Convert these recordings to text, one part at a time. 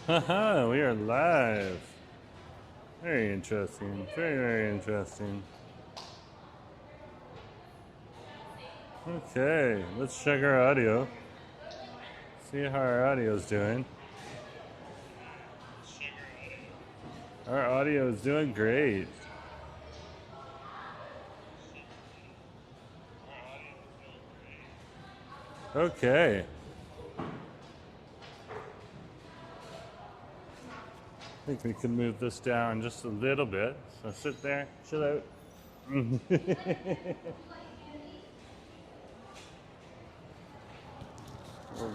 Haha, we are live. Very interesting. Very, very interesting. Okay, let's check our audio. See how our audio is doing. Our audio is doing great. Okay. I think we can move this down just a little bit. So sit there, chill out. Move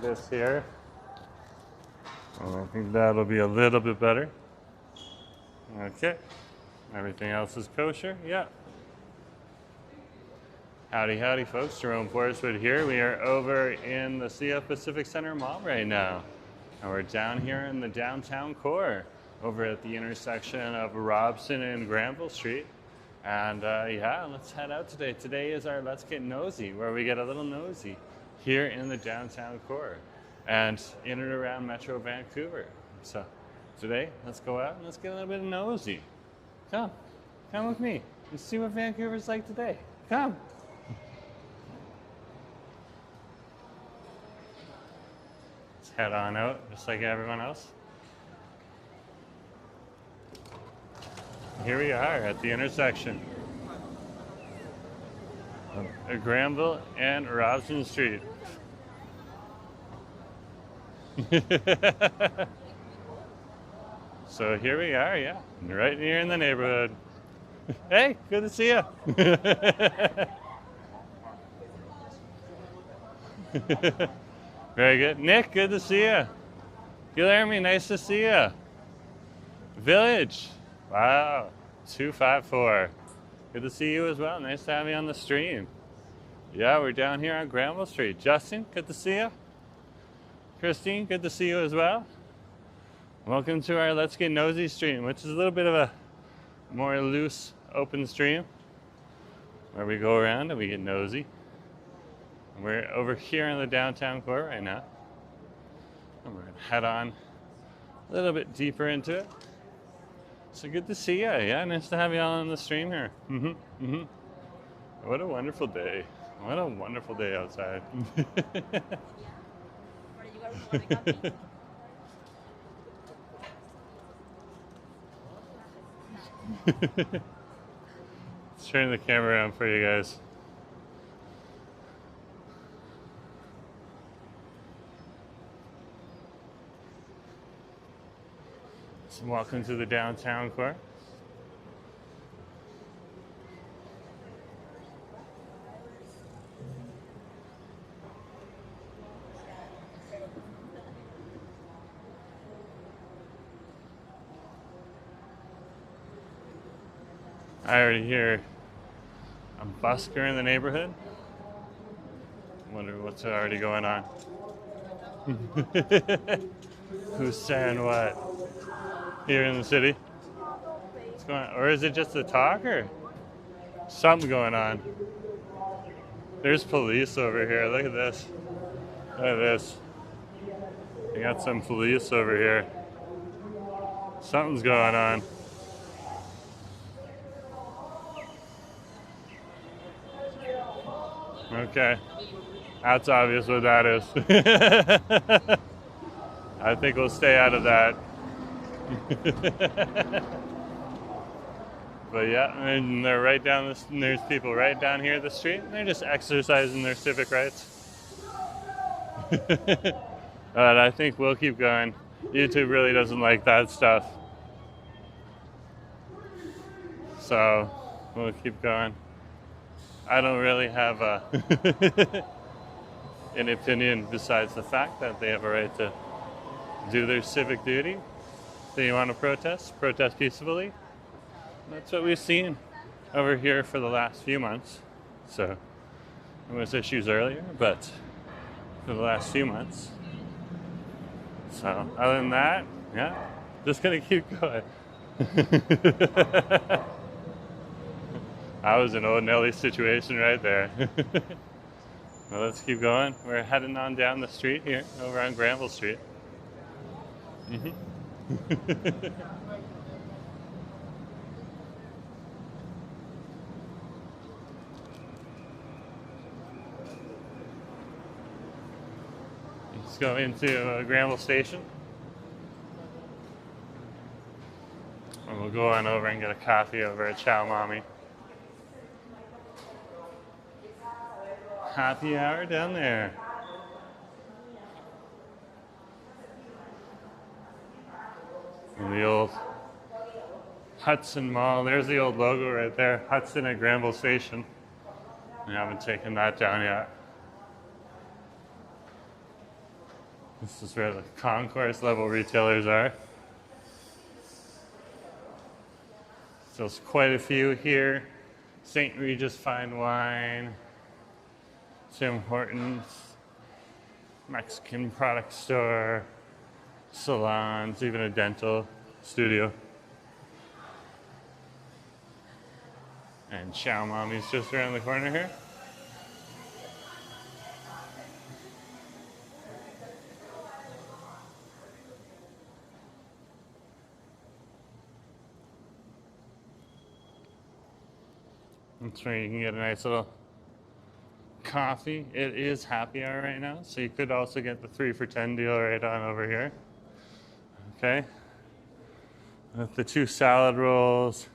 this here. I think that'll be a little bit better. Okay. Everything else is kosher? Yeah. Howdy, howdy, folks. Jerome Forrestwood here. We are over in the CF Pacific Center Mall right now. And we're down here in the downtown core, over at the intersection of Robson and Granville Street. And yeah, let's head out today. Today is our Let's Get Nosy, where we get a little nosy here in the downtown core and in and around Metro Vancouver. So today, let's go out and let's get a little bit of nosy. Come with me and see what Vancouver's like today. Come. Let's head on out, just like everyone else. Here we are at the intersection of Granville and Robson Street. So here we are, yeah, right here in the neighborhood. Hey, good to see you. Very good. Nick, good to see you. Guillermo, nice to see you. Village, wow, 254. Good to see you as well. Nice to have you on the stream. Yeah, we're down here on Granville Street. Justin, good to see you. Christine, good to see you as well. Welcome to our Let's Get Nosy stream, which is a little bit of a more loose, open stream where we go around and we get nosy. And we're over here in the downtown core right now. And we're going to head on a little bit deeper into it. So good to see you. Yeah, nice to have you all on the stream here. What a wonderful day. What a wonderful day outside. Let's turn the camera around for you guys. So welcome to the downtown core. I already hear a busker in the neighborhood. Wonder what's already going on. Who's saying what here in the city? What's going on? Or is it just a talk or something going on? There's police over here. Look at this. Look at this. We got some police over here. Something's going on. Okay, that's obvious what that is. I think we'll stay out of that. But yeah, and they're right down this, and there's people right down here at the street, and they're just exercising their civic rights. But I think we'll keep going. YouTube really doesn't like that stuff. So we'll keep going. I don't really have an opinion besides the fact that they have a right to do their civic duty. So you want to protest peacefully. That's what we've seen over here for the last few months. So there was issues earlier, but for the last few months. So other than that, yeah, just gonna keep going. That was an old Nelly situation right there. Well, let's keep going. We're heading on down the street here, over on Granville Street. Let's go into Granville Station. And we'll go on over and get a coffee over at Chow Mommy. Happy hour down there. In the old Hudson Mall. There's the old logo right there. Hudson at Granville Station. We haven't taken that down yet. This is where the concourse level retailers are. So there's quite a few here. St. Regis Fine Wine, Tim Hortons, Mexican product store, salons, even a dental studio. And Chow Mommy's just around the corner here. That's where you can get a nice little coffee. It is happy hour right now, so you could also get the 3 for $10 deal right on over here. Okay. With the 2 salad rolls,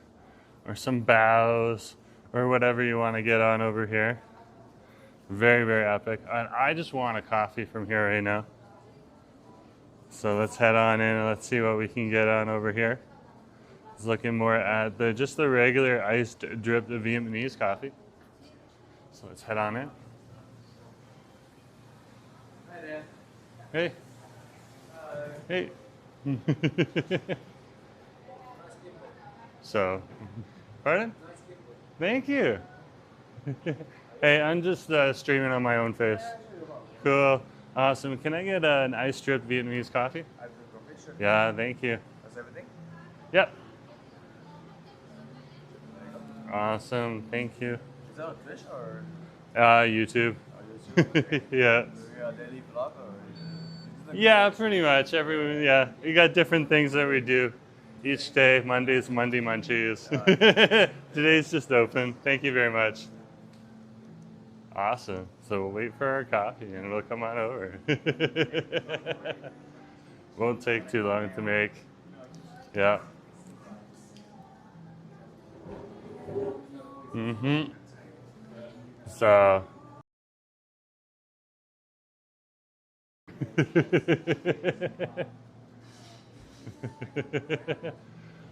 or some bows, or whatever you want to get on over here. Very, very epic. And I just want a coffee from here right now. So let's head on in and let's see what we can get on over here. It's looking more at just the regular iced drip Vietnamese coffee. So let's head on in. Hi there. Hey. Hey. So, pardon? Thank you. Hey, I'm just streaming on my own face. Cool. Awesome. Can I get an iced drip Vietnamese coffee? Yeah, thank you. That's everything? Yep. Awesome. Thank you. Is that on Twitch or? YouTube. Oh, YouTube. Okay. Yeah. Do you a daily vlog or? Yeah, pretty much. Yeah. We got different things that we do each day. Monday's Monday Munchies. Today's just open. Thank you very much. Awesome. So we'll wait for our coffee and it'll come on over. Won't take too long to make. Yeah. Mm-hmm. So.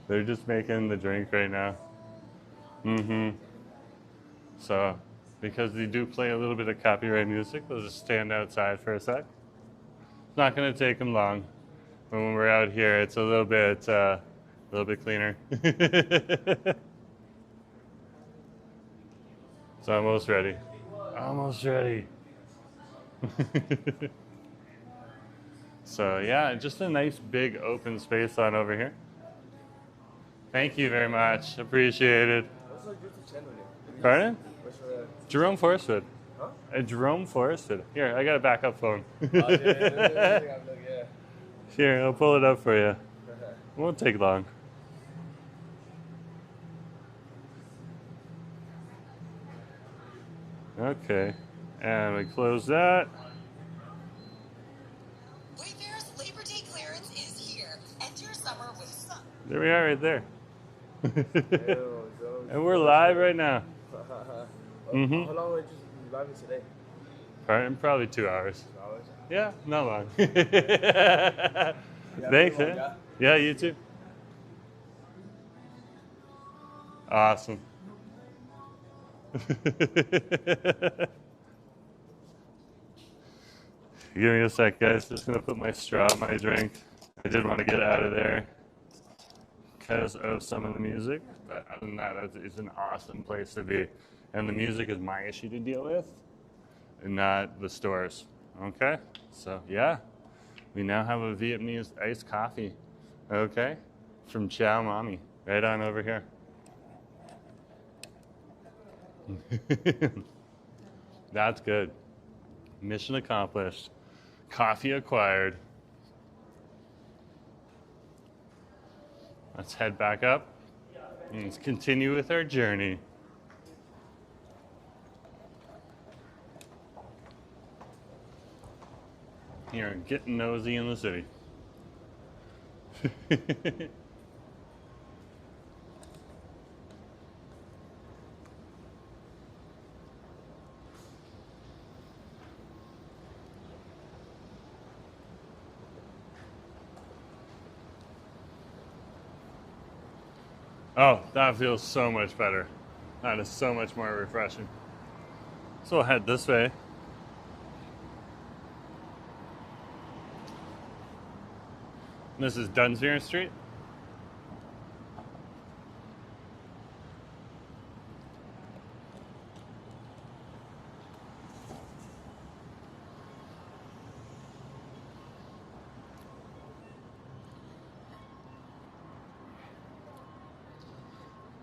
They're just making the drink right now. Mm-hmm. So, because they do play a little bit of copyright music, they'll just stand outside for a sec. It's not going to take them long. But when we're out here, it's a little bit cleaner. So almost ready. Almost ready. So yeah, just a nice big open space on over here. Thank you very much. Appreciate it. What's your YouTube channel name? Pardon? What's your... Jerome Forestwood. Huh? Jerome Forestwood. Here, I got a backup phone. Yeah. Here, I'll pull it up for you. It won't take long. Okay, and we close that. Wayfair's Labor Day clearance is here. Enter summer with sun. There we are right there. Ew, And we're live right now. Mm-hmm. How long were you live today? Probably 2 hours. 2 hours? Yeah, not long. Yeah, Thanks, everyone, eh? Yeah, you too. Awesome. Give me a sec, guys. Just gonna put my straw in my drink. I did want to get out of there because of some of the music, but other than that, it's an awesome place to be. And the music is my issue to deal with, and not the stores. Okay? So, yeah. We now have a Vietnamese iced coffee. Okay? From Chow Mommy. Right on over here. That's good. Mission accomplished. Coffee acquired. Let's head back up and let's continue with our journey. Here, getting nosy in the city. Oh, that feels so much better. That is so much more refreshing. So we'll head this way. This is Dunsmuir Street.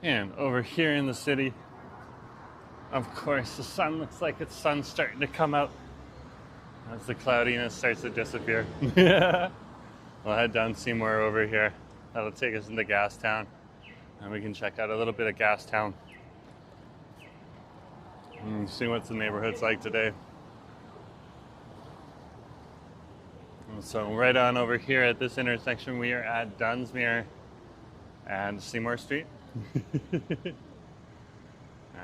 And over here in the city, of course, the sun looks like it's sun's starting to come out as the cloudiness starts to disappear. We'll head down Seymour over here. That'll take us into Gastown, and we can check out a little bit of Gastown and see what the neighborhood's like today. And so right on over here at this intersection, we are at Dunsmuir and Seymour Street.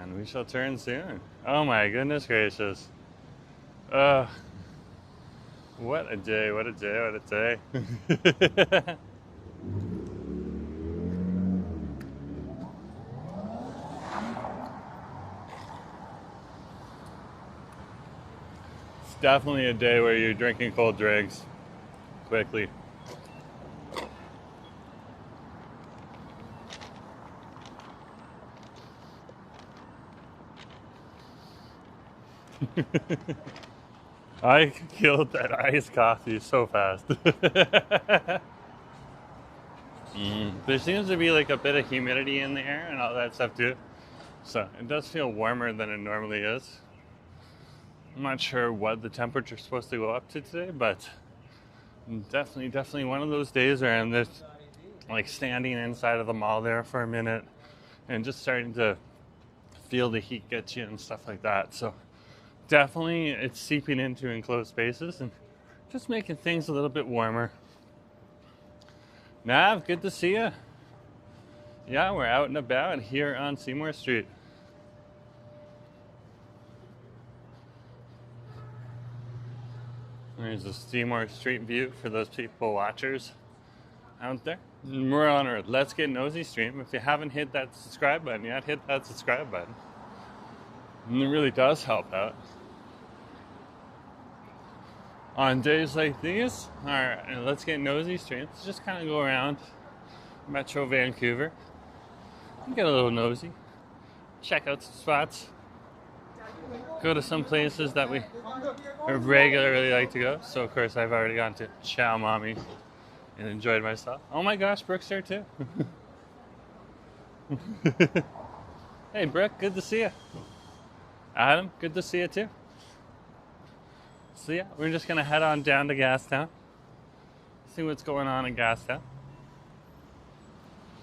And we shall turn soon. Oh my goodness gracious. What a day, what a day, what a day. It's definitely a day where you're drinking cold drinks quickly. I killed that iced coffee so fast. There seems to be like a bit of humidity in the air and all that stuff too. So it does feel warmer than it normally is. I'm not sure what the temperature's supposed to go up to today, but definitely one of those days where I'm just like standing inside of the mall there for a minute and just starting to feel the heat get you and stuff like that. So definitely it's seeping into enclosed spaces and just making things a little bit warmer. Nav, good to see you. Yeah, we're out and about here on Seymour Street. There's the Seymour Street view for those people watchers out there. We're on our Let's Get Nosy stream. If you haven't hit that subscribe button yet, hit that subscribe button. And it really does help out. On days like these, our Let's Get Nosy streams just kind of go around Metro Vancouver and get a little nosy, check out some spots, go to some places that we regularly like to go. So of course I've already gone to Chow Mommy and enjoyed myself. Oh my gosh, Brooke's there too. Hey Brooke, good to see you. Adam, good to see you too. So yeah, we're just gonna head on down to Gastown, see what's going on in Gastown,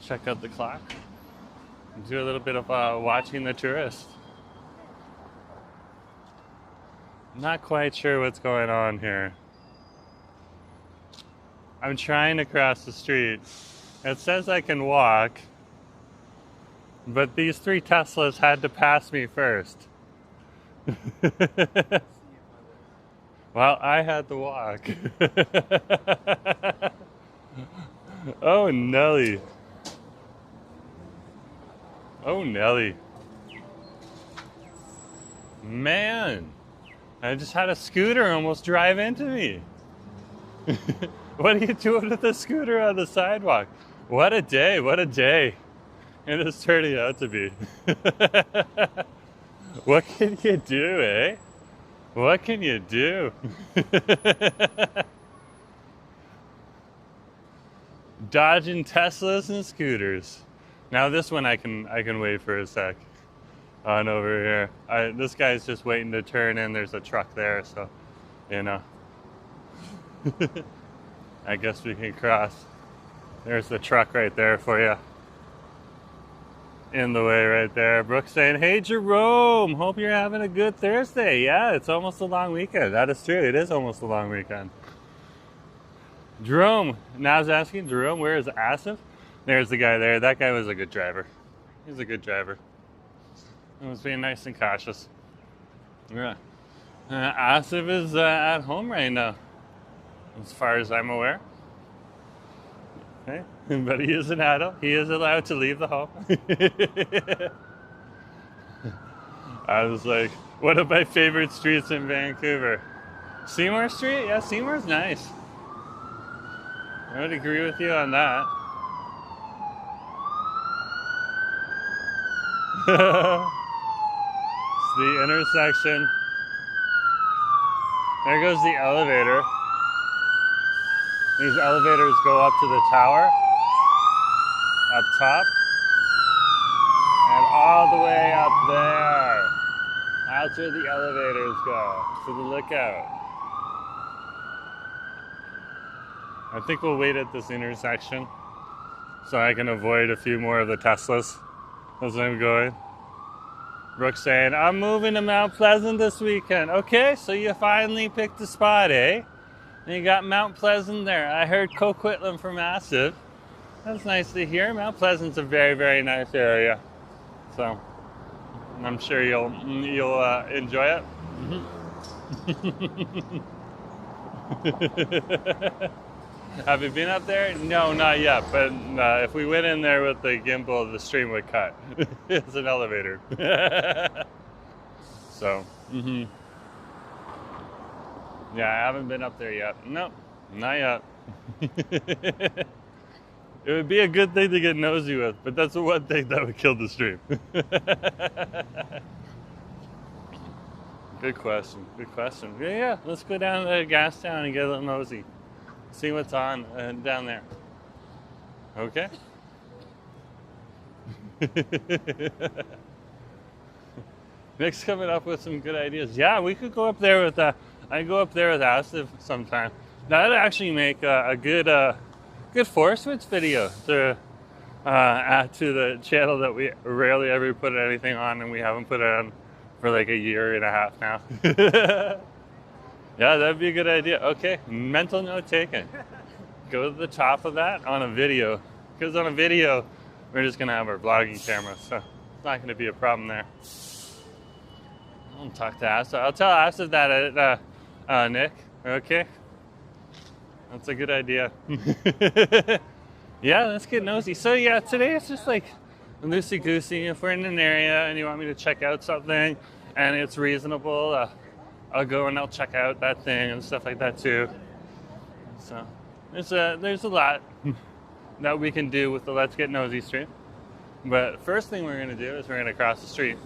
check out the clock, and do a little bit of watching the tourists. Not quite sure what's going on here. I'm trying to cross the street. It says I can walk, but these 3 Teslas had to pass me first. Well, I had to walk. Oh, Nelly. Oh, Nelly. Man, I just had a scooter almost drive into me. What are you doing with the scooter on the sidewalk? What a day, what a day. It is turning out to be. What can you do, eh? What can you do? Dodging Teslas and scooters. Now this one I can wait for a sec. On over here. This guy's just waiting to turn in. There's a truck there, so you know. I guess we can cross. There's the truck right there for you. In the way right there. Brooke saying, hey Jerome, hope you're having a good Thursday. Yeah, it's almost a long weekend. That is true. It is almost a long weekend. Jerome, now I was asking, Jerome, where is Asif? There's the guy there. That guy was a good driver. He's a good driver. He was being nice and cautious. Yeah. Asif is at home right now, as far as I'm aware. Okay. But he is an adult. He is allowed to leave the home. I was like, one of my favorite streets in Vancouver. Seymour Street? Yeah, Seymour's nice. I would agree with you on that. It's the intersection. There goes the elevator. These elevators go up to the tower, up top, and all the way up there. That's where the elevators go, to the lookout. I think we'll wait at this intersection so I can avoid a few more of the Teslas as I'm going. Brooke's saying, I'm moving to Mount Pleasant this weekend. Okay, so you finally picked a spot, eh? And you got Mount Pleasant there. I heard Coquitlam from Massive. That's nice to hear. Mount Pleasant's a very, very nice area. So I'm sure you'll enjoy it. Have you been up there? No, not yet. But if we went in there with the gimbal, the stream would cut. It's an elevator. So, yeah, I haven't been up there yet. Nope, not yet. It would be a good thing to get nosy with, but that's the one thing that would kill the stream. Good question. Good question. Yeah, let's go down to Gastown and get a little nosy. See what's on down there. Okay? Nick's coming up with some good ideas. Yeah, we could go up there with I go up there with Asif sometime. That'd actually make a good Force Switch video to add to the channel that we rarely ever put anything on, and we haven't put it on for like a year and a half now. Yeah, that'd be a good idea. Okay, mental note taken. Go to the top of that on a video, because on a video we're just gonna have our vlogging camera, so it's not gonna be a problem there. I'll talk to Asif. I'll tell Asif that Nick. Okay, that's a good idea. Yeah, let's get nosy. So yeah, today it's just like loosey goosey. If we're in an area and you want me to check out something and it's reasonable, I'll go and I'll check out that thing and stuff like that too. So there's a lot that we can do with the Let's Get Nosy stream. But first thing we're gonna do is we're gonna cross the street.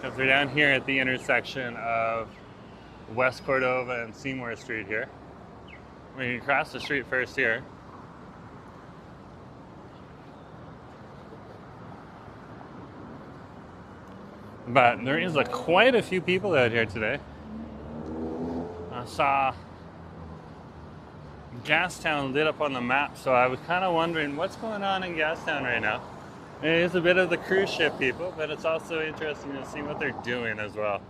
Because we're down here at the intersection of West Cordova and Seymour Street here. We can cross the street first here. But there is quite a few people out here today. I saw Gastown lit up on the map, so I was kind of wondering what's going on in Gastown right now. It is a bit of the cruise ship people, but it's also interesting to see what they're doing as well.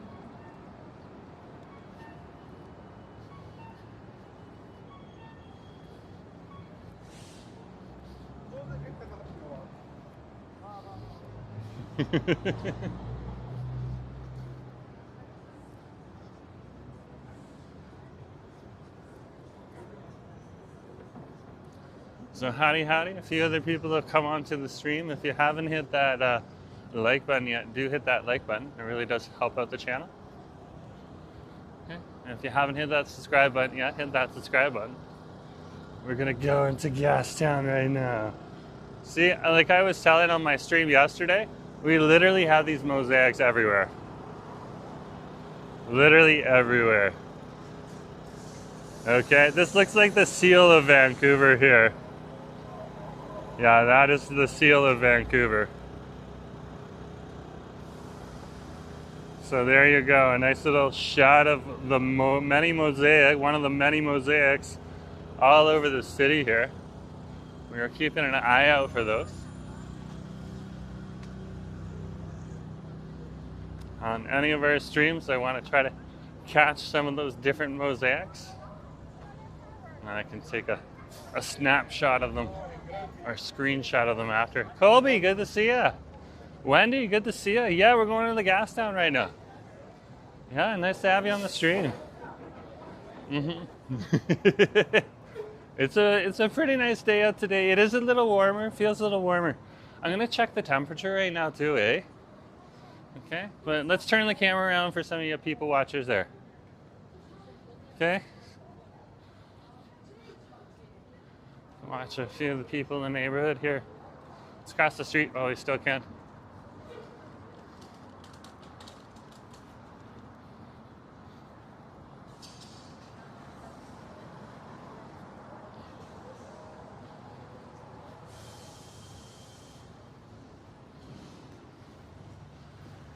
So howdy, a few other people have come onto the stream. If you haven't hit that like button yet, do hit that like button. It really does help out the channel. Okay. And if you haven't hit that subscribe button yet, hit that subscribe button. We're gonna go into Gastown right now. See, like I was telling on my stream yesterday, we literally have these mosaics everywhere. Literally everywhere. Okay, this looks like the seal of Vancouver here. Yeah, that is the seal of Vancouver. So there you go, a nice little shot of the one of the many mosaics all over the city here. We are keeping an eye out for those. On any of our streams, I want to try to catch some of those different mosaics. And I can take a snapshot of them or screenshot of them after. Colby, good to see ya. Wendy, good to see ya. Yeah, we're going to the gas town right now. Yeah, nice to have you on the stream. It's a pretty nice day out today. It is a little warmer. Feels a little warmer. I'm gonna check the temperature right now too, eh? Okay, but let's turn the camera around for some of you people watchers there. Okay. Watch a few of the people in the neighborhood here. Let's cross the street while we still can.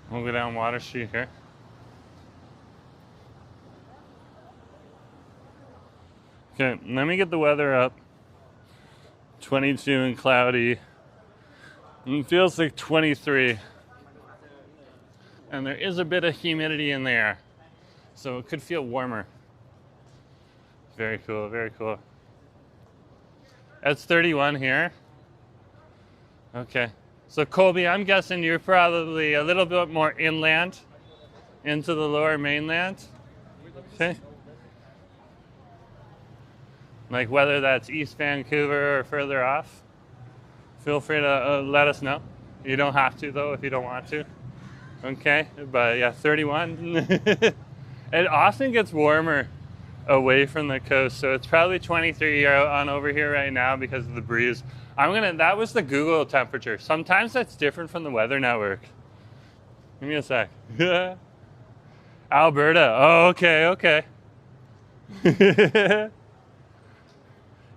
We'll go down Water Street here. Okay, let me get the weather up. 22 and cloudy. It feels like 23. And there is a bit of humidity in the air, so it could feel warmer. Very cool, very cool. It's 31 here. Okay. So Colby, I'm guessing you're probably a little bit more inland into the lower mainland. Okay. Like whether that's East Vancouver or further off. Feel free to let us know. You don't have to though if you don't want to. Okay, but yeah, 31. It often gets warmer away from the coast, so it's probably 23 on over here right now because of the breeze. That was the Google temperature. Sometimes that's different from the weather network. Give me a sec. Alberta. Oh, okay.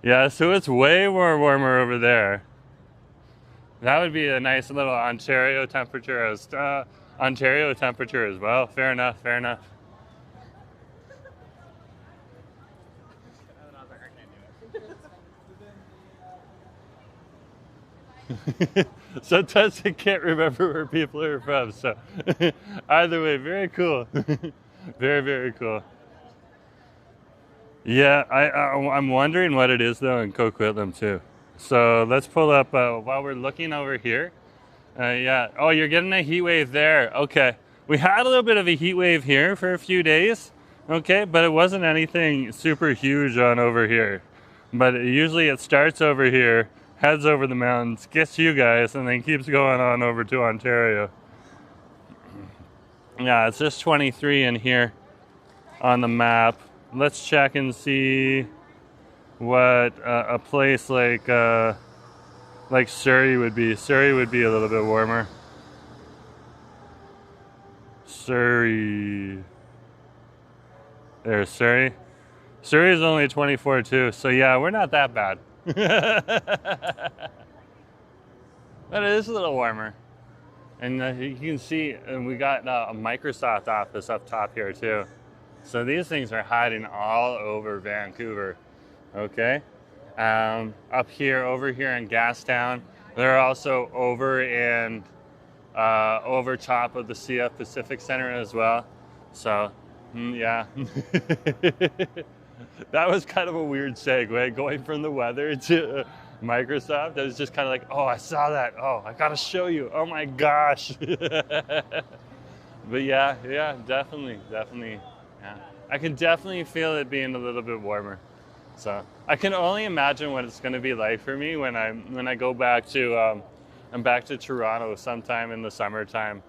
Yeah, so it's way more warmer over there. That would be a nice little Ontario temperature as well. Fair enough. Sometimes I can't remember where people are from, so either way, very cool. Very cool. Yeah, I'm wondering what it is though in Coquitlam too. So let's pull up while we're looking over here. Yeah. Oh, you're getting a heat wave there. Okay. We had a little bit of a heat wave here for a few days. Okay, but it wasn't anything super huge on over here. But usually it starts over here, heads over the mountains, gets you guys, and then keeps going on over to Ontario. Yeah, it's just 23 in here on the map. Let's check and see what a place like Surrey would be. Surrey would be a little bit warmer. Surrey. There's Surrey. Surrey is only 24 too, so yeah, we're not that bad. But it is a little warmer. And you can see we got a Microsoft office up top here too. So these things are hiding all over Vancouver. Okay? Up here, over here in Gastown. They're also over in over top of the CF Pacific Center as well. So, yeah. That was kind of a weird segue, going from the weather to Microsoft. I was just kind of like, oh, I saw that. Oh, I gotta show you. Oh my gosh. But yeah, definitely. Yeah. I can definitely feel it being a little bit warmer. So I can only imagine what it's going to be like for me when I go back to I'm back to Toronto sometime in the summertime.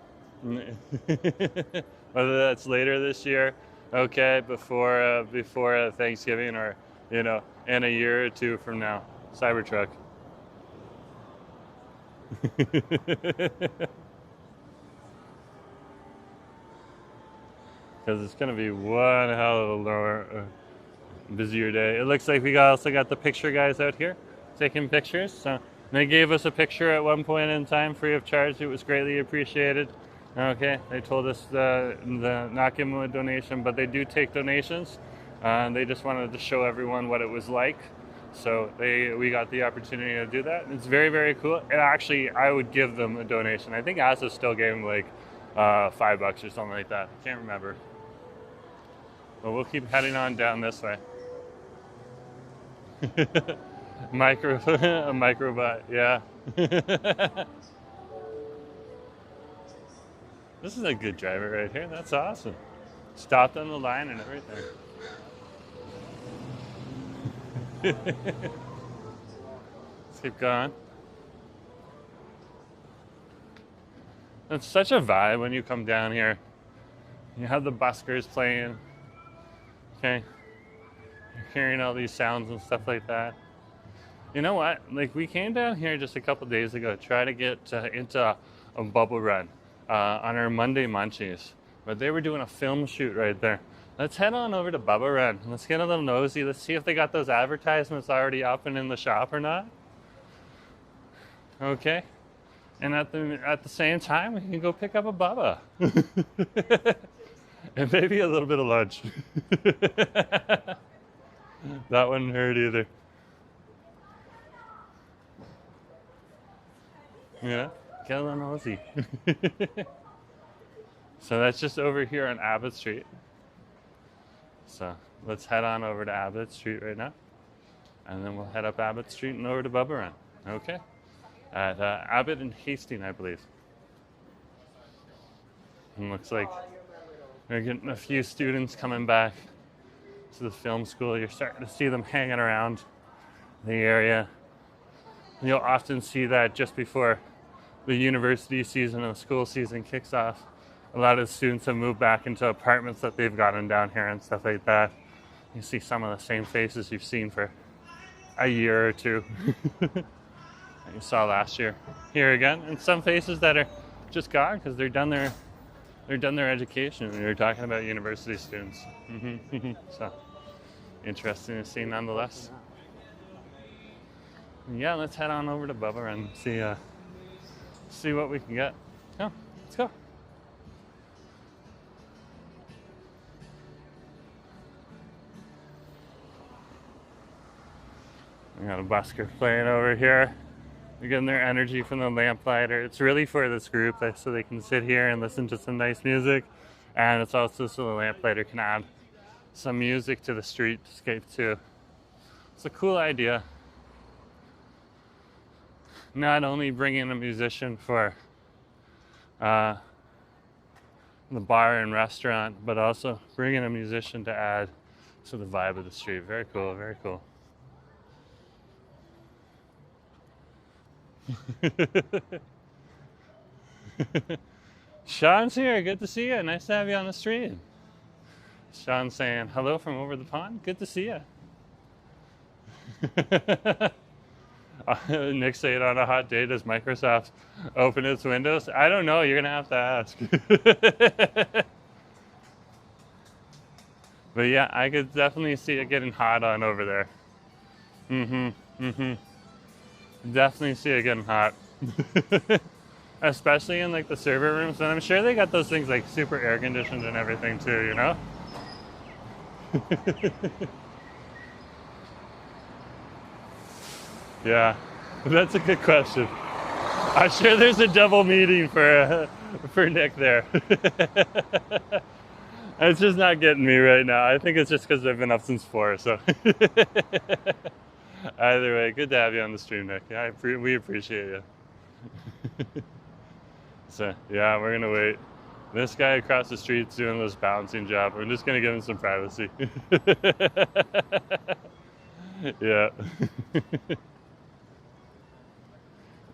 Whether that's later this year, okay, before Thanksgiving, or in a year or two from now. Cybertruck. Because it's going to be one hell of a lower, busier day. It looks like we also got the picture guys out here taking pictures. So they gave us a picture at one point in time free of charge. It was greatly appreciated. Okay, they told us not give them a donation, but they do take donations. They just wanted to show everyone what it was like So we got the opportunity to do that. It's very, very cool. And actually, I would give them a donation. I think Asa still gave them like $5 or something like that. I can't remember. But we'll keep heading on down this way. A microbot, yeah. This is a good driver right here. That's awesome. Stopped on the line and everything. Let's keep going. It's such a vibe when you come down here. You have the buskers playing. Okay. You're hearing all these sounds and stuff like that. You know what? Like, we came down here just a couple days ago to try to get into a bubble run on our Monday Munchies. But they were doing a film shoot right there. Let's head on over to Bubba Run. Let's get a little nosy. Let's see if they got those advertisements already up and in the shop or not. Okay. And at the same time, we can go pick up a Bubba. And maybe a little bit of lunch. That wouldn't hurt either. Yeah, get a little nosy. So that's just over here on Abbott Street. So let's head on over to Abbott Street right now. And then we'll head up Abbott Street and over to Bubba Run. Okay? At Abbott and Hastings, I believe. And looks like we're getting a few students coming back to the film school. You're starting to see them hanging around the area. You'll often see that just before the university season and the school season kicks off. A lot of students have moved back into apartments that they've gotten down here and stuff like that. You see some of the same faces you've seen for a year or two. That you saw last year. Here again, and some faces that are just gone because they're done their education. And you're talking about university students. So interesting to see nonetheless. Yeah, let's head on over to Bubba and see what we can get. Oh, let's go. We got a busker playing over here. They're getting their energy from the lamplighter. It's really for this group so they can sit here and listen to some nice music. And it's also so the lamplighter can add some music to the streetscape too. It's a cool idea. Not only bringing a musician for the bar and restaurant, but also bringing a musician to add to the vibe of the street. Very cool, very cool. Sean's here. Good to see you. Nice to have you on the stream. Sean's saying hello from over the pond. Good to see you. Nick saying on a hot day, does Microsoft open its windows? I don't know. You're going to have to ask. But yeah, I could definitely see it getting hot on over there. Definitely see it getting hot. Especially in like the server rooms. And I'm sure they got those things like super air conditioned and everything too, you know? Yeah, that's a good question. I'm sure there's a double meeting for Nick there. It's just not getting me right now. I think it's just because I've been up since 4, so. Either way, good to have you on the stream, Nick. Yeah, we appreciate you. So, yeah, we're going to wait. This guy across the street's doing this balancing job. We're just going to give him some privacy. Yeah.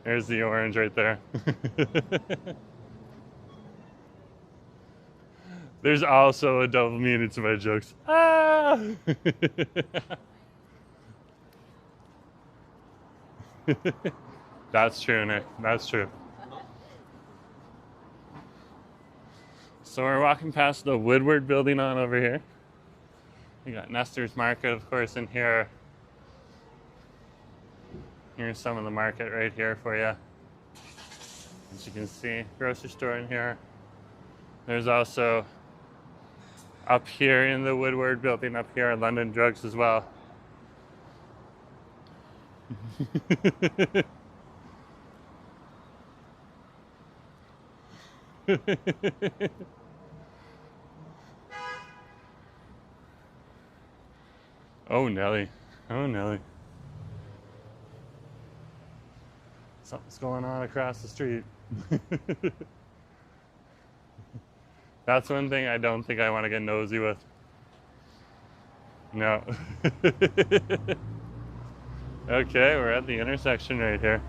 There's the orange right there. There's also a double meaning to my jokes. Ah! That's true, Nick. That's true. So we're walking past the Woodward building on over here. We got Nestor's Market, of course, in here. Here's some of the market right here for you. As you can see, grocery store in here. There's also up here in the Woodward building up here, London Drugs as well. Oh, Nelly. Oh, Nelly. Something's going on across the street. That's one thing I don't think I want to get nosy with. No. Okay, we're at the intersection right here.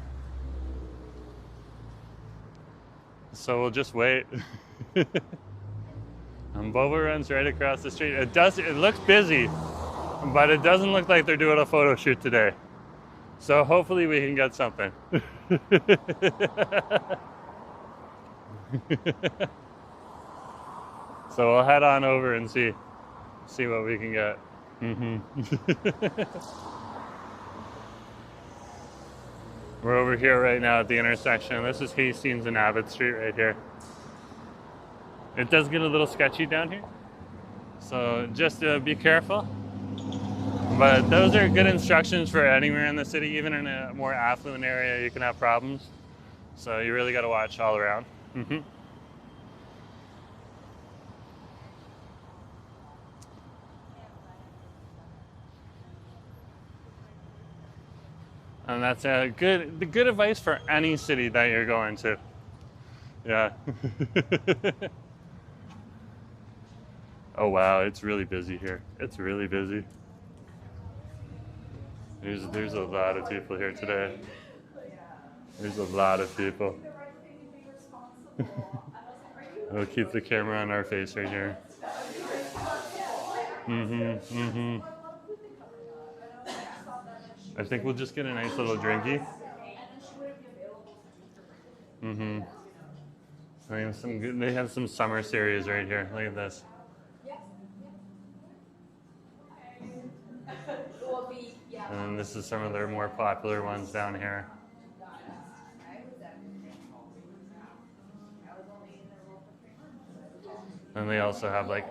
So we'll just wait. And Boba runs right across the street. It looks busy, but it doesn't look like they're doing a photo shoot today. So hopefully we can get something. So we'll head on over and see what we can get. We're over here right now at the intersection. This is Hastings and Abbott Street right here. It does get a little sketchy down here, so just be careful. But those are good instructions for anywhere in the city. Even in a more affluent area, you can have problems. So you really got to watch all around. And that's the good advice for any city that you're going to. Yeah. Oh wow, it's really busy here. It's really busy. There's a lot of people here today. There's a lot of people. We'll keep the camera on our face right here. I think we'll just get a nice little drinky. They have some summer series right here. Look at this. And this is some of their more popular ones down here. And they also have like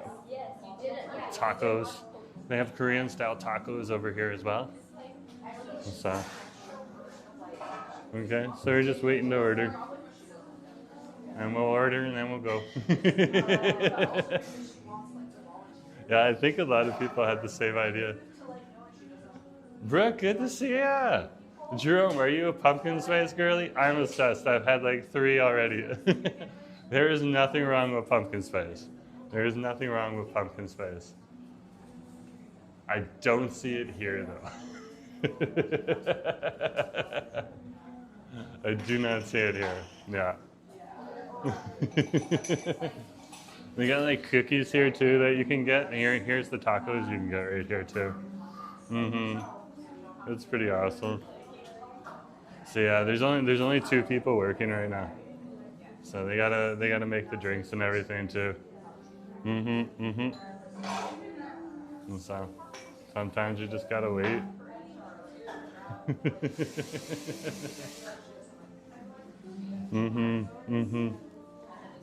tacos. They have Korean style tacos over here as well. So, okay, so we're just waiting to order. And we'll order and then we'll go. Yeah, I think a lot of people had the same idea. Brooke, good to see ya. Jerome, are you a pumpkin spice girly? I'm obsessed. I've had like 3 already. There is nothing wrong with pumpkin spice. There is nothing wrong with pumpkin spice. I don't see it here though. I do not see it here. Yeah. They got like cookies here too that you can get. And here's the tacos you can get right here too. It's pretty awesome. So yeah, there's only 2 people working right now. So they gotta make the drinks and everything too. And so sometimes you just gotta wait.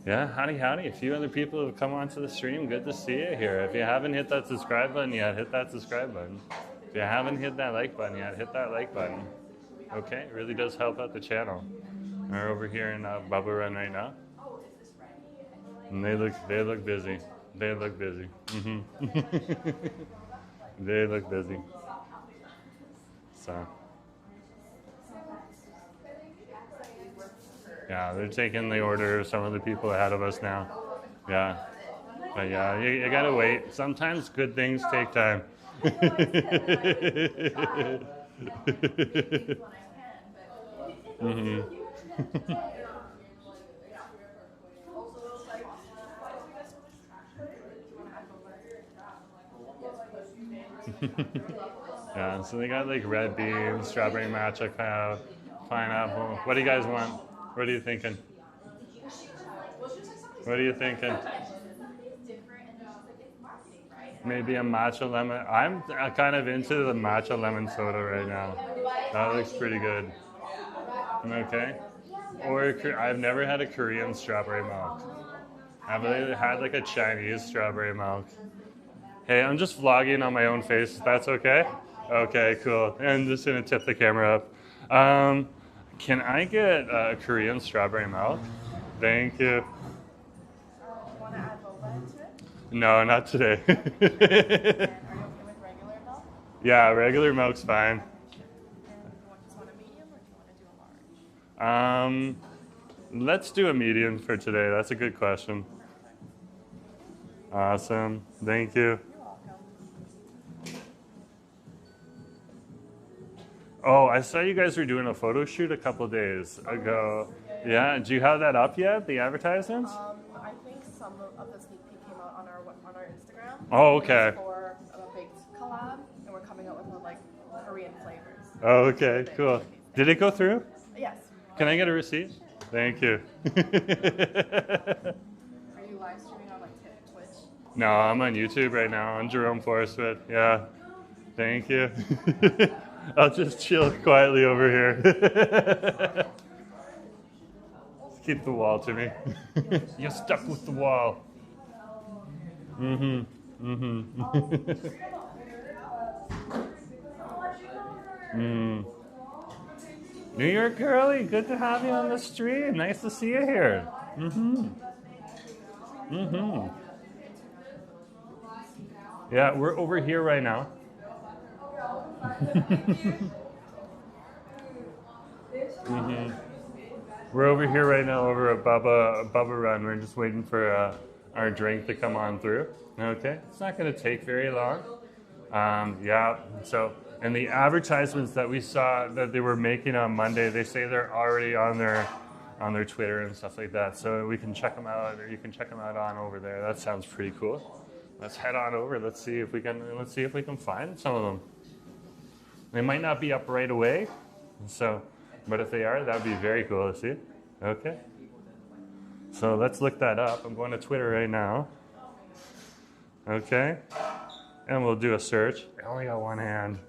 Yeah, howdy. A few other people have come onto the stream. Good to see you here. If you haven't hit that subscribe button yet, hit that subscribe button. If you haven't hit that like button yet, hit that like button. Okay, it really does help out the channel. We're over here in Bubba Run right now. And they look busy. They look busy. They look busy. So. Yeah, they're taking the order of some of the people ahead of us now. Yeah. But yeah, you gotta wait. Sometimes good things take time. Yeah, so they got like red beans, strawberry matcha cloud, pineapple. What do you guys want? What are you thinking? What are you thinking? Maybe a matcha lemon. I'm kind of into the matcha lemon soda right now. That looks pretty good. Okay. Or I've never had a Korean strawberry milk. I've had like a Chinese strawberry milk. Hey, I'm just vlogging on my own face. That's okay? Okay, cool. And I'm just gonna tip the camera up. Can I get Korean strawberry milk? Thank you. You want to add boba into it? No, not today. And are you okay with regular milk? Yeah, regular milk's fine. And do you just want a medium or do you want to do a large? Let's do a medium for today. That's a good question. Awesome. Thank you. You're welcome. Oh, I saw you guys were doing a photo shoot a couple days ago. Yeah, do you have that up yet? The advertisements? I think some of the sneak peek came out on our Instagram. Oh, okay. It's for a baked collab, and we're coming out with like Korean flavors. Oh, okay, cool. Did it go through? Yes. Can I get a receipt? Thank you. Are you live streaming on like Twitch? No, I'm on YouTube right now on Jerome Forestwood. Yeah. Thank you. I'll just chill quietly over here. Keep the wall to me. You're stuck with the wall. New York girlie, good to have you on the stream. Nice to see you here. Yeah, we're over here right now. We're over here right now over at Bubba Run. We're just waiting for our drink to come on through. Okay, it's not going to take very long. Yeah, so, and the advertisements that we saw that they were making on Monday, they say they're already on their Twitter and stuff like that. So we can check them out, or you can check them out on over there. That sounds pretty cool. Let's head on over. Let's see if we can find some of them. They might not be up right away, so, but if they are, that would be very cool to see. Okay. So let's look that up. I'm going to Twitter right now. Okay. And we'll do a search. I only got one hand.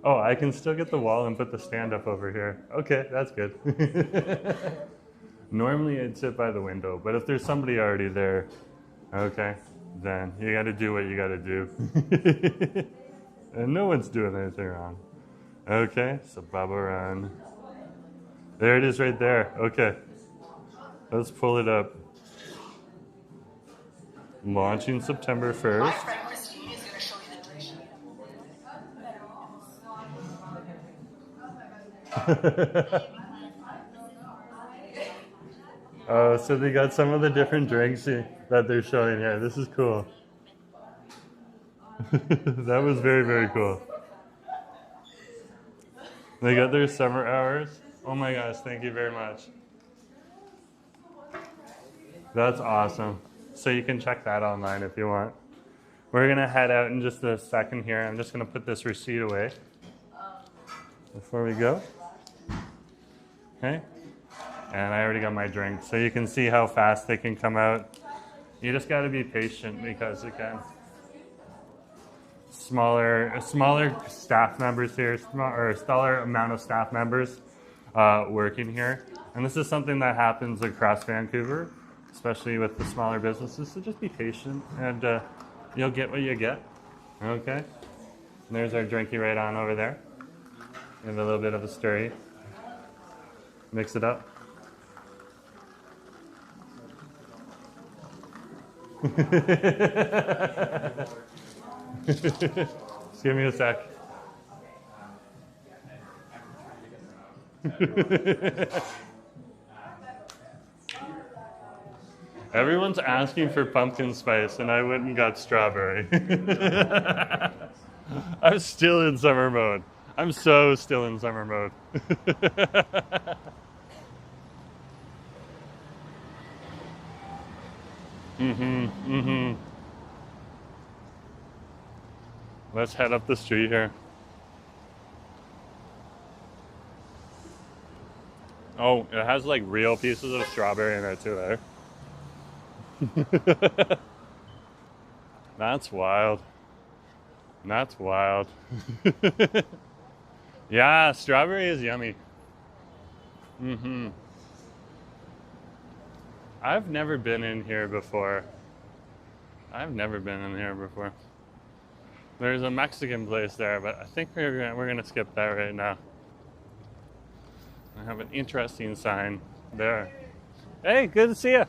Oh, I can still get the wall and put the stand up over here. Okay, that's good. Normally I'd sit by the window, but if there's somebody already there, okay, then you got to do what you got to do. And no one's doing anything wrong. Okay, so Bubba Run. There it is right there. Okay. Let's pull it up. Launching September 1st. My friend Christine is going to show you the drink. Oh, so they got some of the different drinks that they're showing here. This is cool. That was very, very cool. They got their summer hours. Oh my gosh, thank you very much. That's awesome. So you can check that online if you want. We're going to head out in just a second here. I'm just going to put this receipt away before we go. Okay. And I already got my drink. So you can see how fast they can come out. You just got to be patient because, again, smaller staff members here, or a smaller amount of staff members working here. And this is something that happens across Vancouver, especially with the smaller businesses. So just be patient and you'll get what you get. Okay. And there's our drinky right on over there. And a little bit of a stirry. Mix it up. Just give me a sec. Everyone's asking for pumpkin spice, and I went and got strawberry. I'm still in summer mode. I'm so still in summer mode. Let's head up the street here. Oh, it has like real pieces of strawberry in there too, there. That's wild. That's wild. Yeah, strawberry is yummy. I've never been in here before. There's a Mexican place there, but I think we're gonna skip that right now. I have an interesting sign there. Hey, good to see you.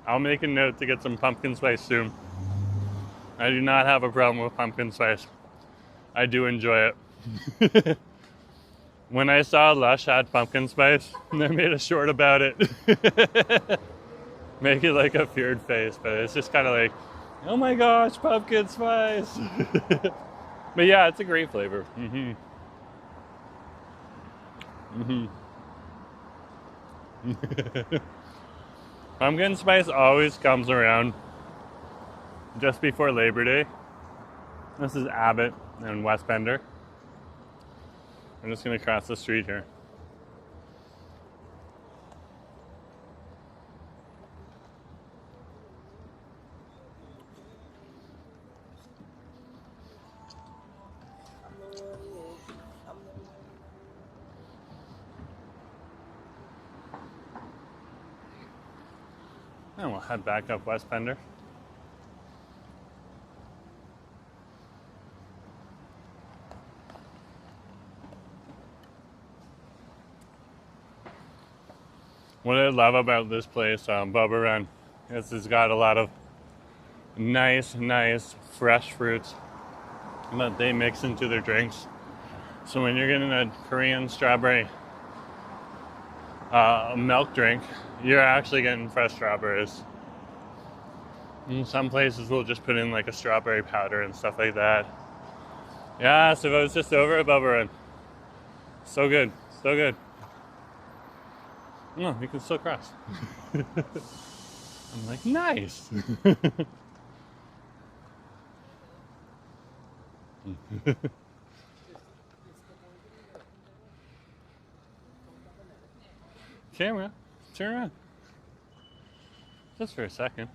I'll make a note to get some pumpkin spice soon. I do not have a problem with pumpkin spice. I do enjoy it. When I saw Lush had pumpkin spice, they made a short about it. Make it like a feared face, but it's just kind of like, oh my gosh, pumpkin spice. But yeah, it's a great flavor. Pumpkin spice always comes around just before Labor Day. This is Abbott and West Bender. I'm just gonna cross the street here. And we'll head back up West Bender. What I love about this place, Bubba Run, is it's got a lot of nice fresh fruits that they mix into their drinks. So when you're getting a Korean strawberry milk drink, you're actually getting fresh strawberries. And some places will just put in like a strawberry powder and stuff like that. Yeah, so I was just over at Bubba Run. So good, so good. No, you can still cross. I'm like, nice. Camera, turn around. Just for a second.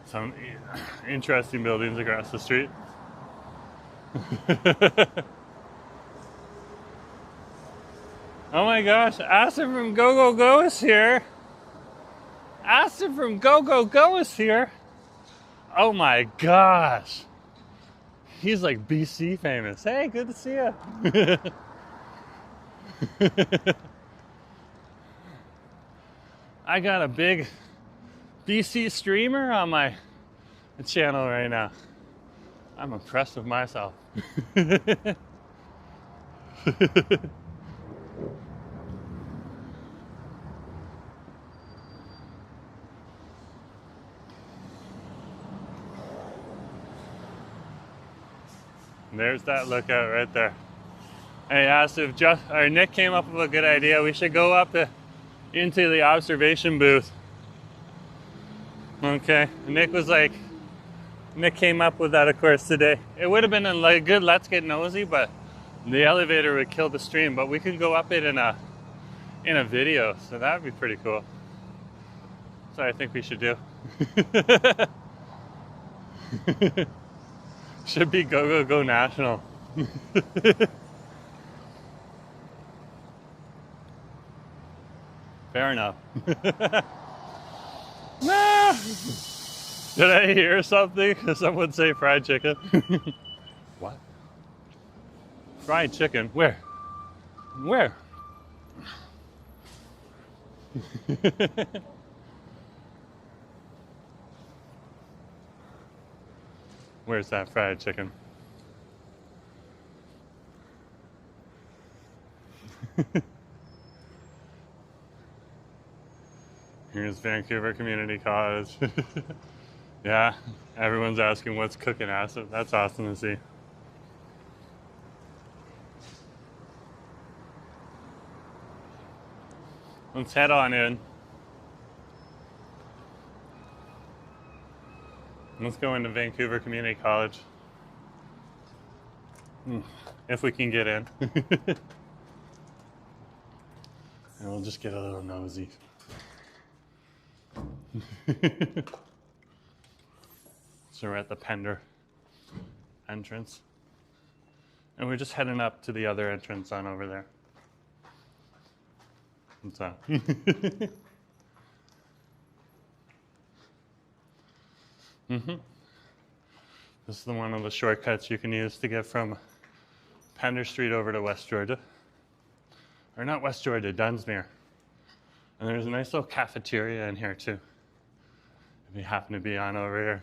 Some interesting buildings across the street. Oh my gosh, Aston from Go Go Go is here. Aston from Go Go Go is here. Oh my gosh. He's like BC famous. Hey, good to see you. I got a big BC streamer on my channel right now. I'm impressed with myself. There's that lookout right there. I asked if Nick came up with a good idea. We should go up into the observation booth. Okay, Nick came up with that, of course, today. It would have been a good Let's Get Nosy, but the elevator would kill the stream. But we could go up it in a video, so that would be pretty cool. So I think we should do. Should be Go Go Go National. Fair enough. Nah. Did I hear something? Someone say fried chicken. What? Fried chicken? Where? Where? Where's that fried chicken? Here's Vancouver Community College. Yeah, everyone's asking what's cooking acid. That's awesome to see. Let's head on in. Let's go into Vancouver Community College. If we can get in. And we'll just get a little nosy. So we're at the Pender entrance. And we're just heading up to the other entrance on over there. What's up? This is one of the shortcuts you can use to get from Pender Street over to West Georgia. Or not West Georgia, Dunsmuir. And there's a nice little cafeteria in here too. If you happen to be on over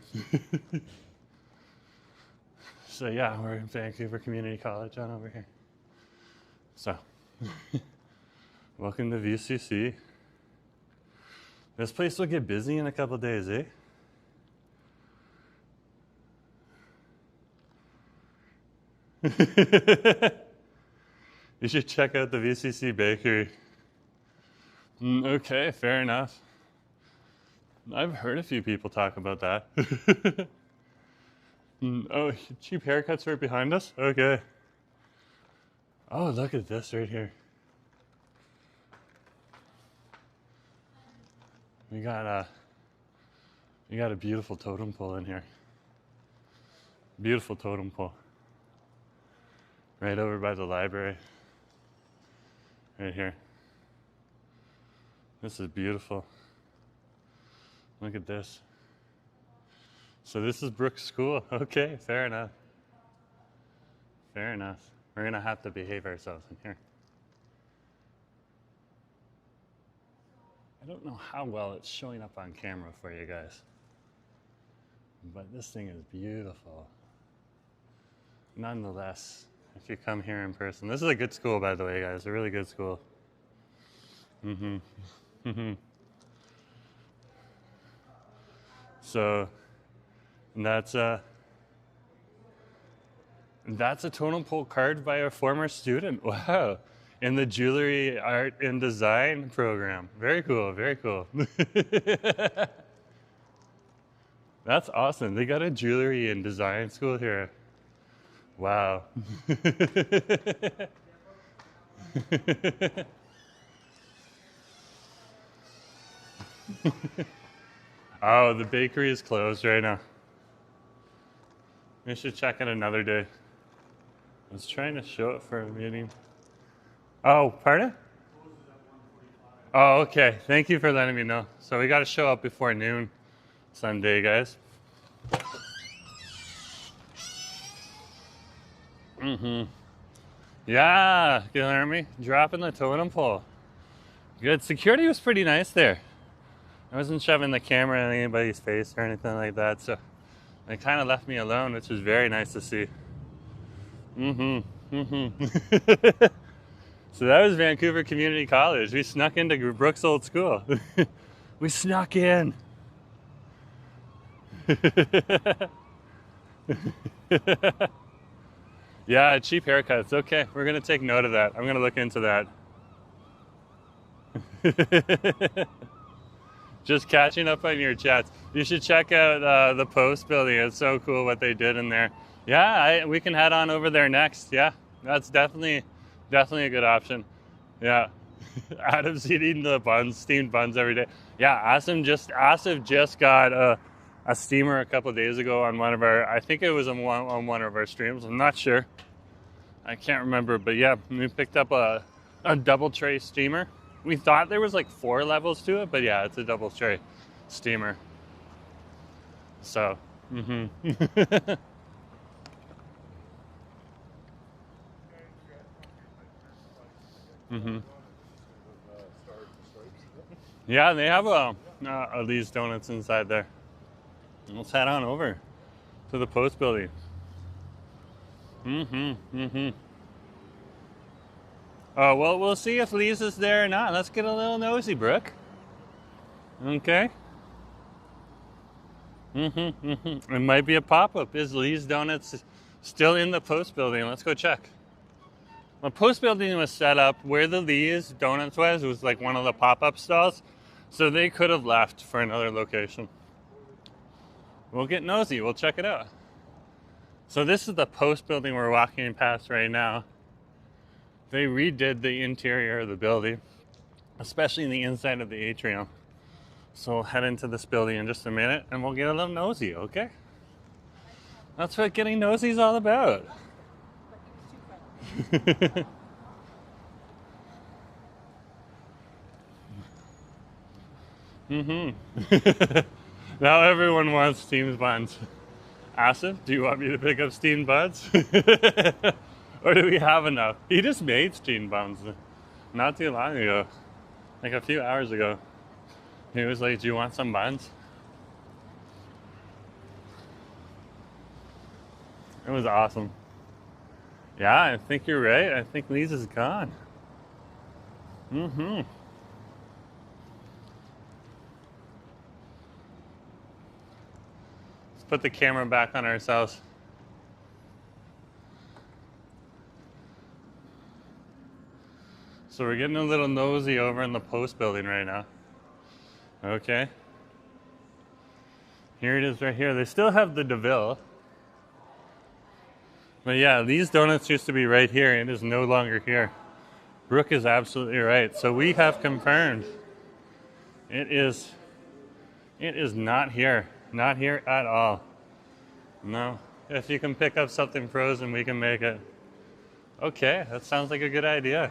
here. So yeah, we're in Vancouver Community College on over here. So, welcome to VCC. This place will get busy in a couple of days, eh? You should check out the VCC bakery. Okay, fair enough. I've heard a few people talk about that. Oh, cheap haircuts right behind us? Okay. Oh, look at this right here. We got a beautiful totem pole in here. Beautiful totem pole. Right over by the library. Right here. This is beautiful. Look at this. So this is Brooks School. Okay, fair enough. Fair enough. We're gonna have to behave ourselves in here. I don't know how well it's showing up on camera for you guys, but this thing is beautiful. Nonetheless, if you come here in person, this is a good school, by the way, guys. A really good school. So that's a totem pole carved by a former student. Wow. In the Jewelry Art and Design program. Very cool, very cool. That's awesome. They got a jewelry and design school here. Wow. Oh, the bakery is closed right now. We should check it another day. I was trying to show it for a meeting. Oh, pardon? Oh, okay. Thank you for letting me know. So we got to show up before noon Sunday, guys. Yeah, Guilherme, dropping the totem pole. Good. Security was pretty nice there. I wasn't shoving the camera in anybody's face or anything like that, so they kind of left me alone, which was very nice to see. So that was Vancouver Community College. We snuck into Brooks Old School. We snuck in. Yeah, cheap haircuts. Okay, we're going to take note of that. I'm going to look into that. Just catching up on your chats. You should check out the Post building. It's so cool what they did in there. Yeah, we can head on over there next. Yeah, that's definitely a good option. Yeah. Adam's eating the buns, steamed buns every day. Yeah, Asif just got a steamer a couple of days ago on one of our, I think it was on one of our streams. I'm not sure. I can't remember, but yeah, we picked up a double tray steamer. We thought there was like 4 levels to it, but yeah, it's a double tray steamer. So, Yeah, they have a Lee's Donuts inside there. Let's head on over to the Post building. Oh, well, we'll see if Lee's is there or not. Let's get a little nosy, Brooke. Okay. It might be a pop-up. Is Lee's Donuts still in the Post building? Let's go check. The Post building was set up where the Lee's Donuts was like one of the pop-up stalls. So they could have left for another location. we'll get nosy. We'll check it out. So this is the post building we're walking past right now. They redid the interior of the building, especially the inside of the atrium. So we'll head into this building in just a minute and we'll get a little nosy, okay? That's what getting nosy is all about. Now everyone wants steamed buns. Asif, do you want me to pick up steamed buns? Or do we have enough? He just made steamed buns not too long ago, like a few hours ago. He was like, do you want some buns? It was awesome. Yeah, I think you're right. I think Lisa's gone. Let's put the camera back on ourselves. So we're getting a little nosy over in the post building right now. Okay. Here it is right here. They still have the DeVille. But yeah, these donuts used to be right here. It is no longer here. Brooke is absolutely right. So we have confirmed. It is not here. Not here at all. No. If you can pick up something frozen, we can make it. Okay, that sounds like a good idea.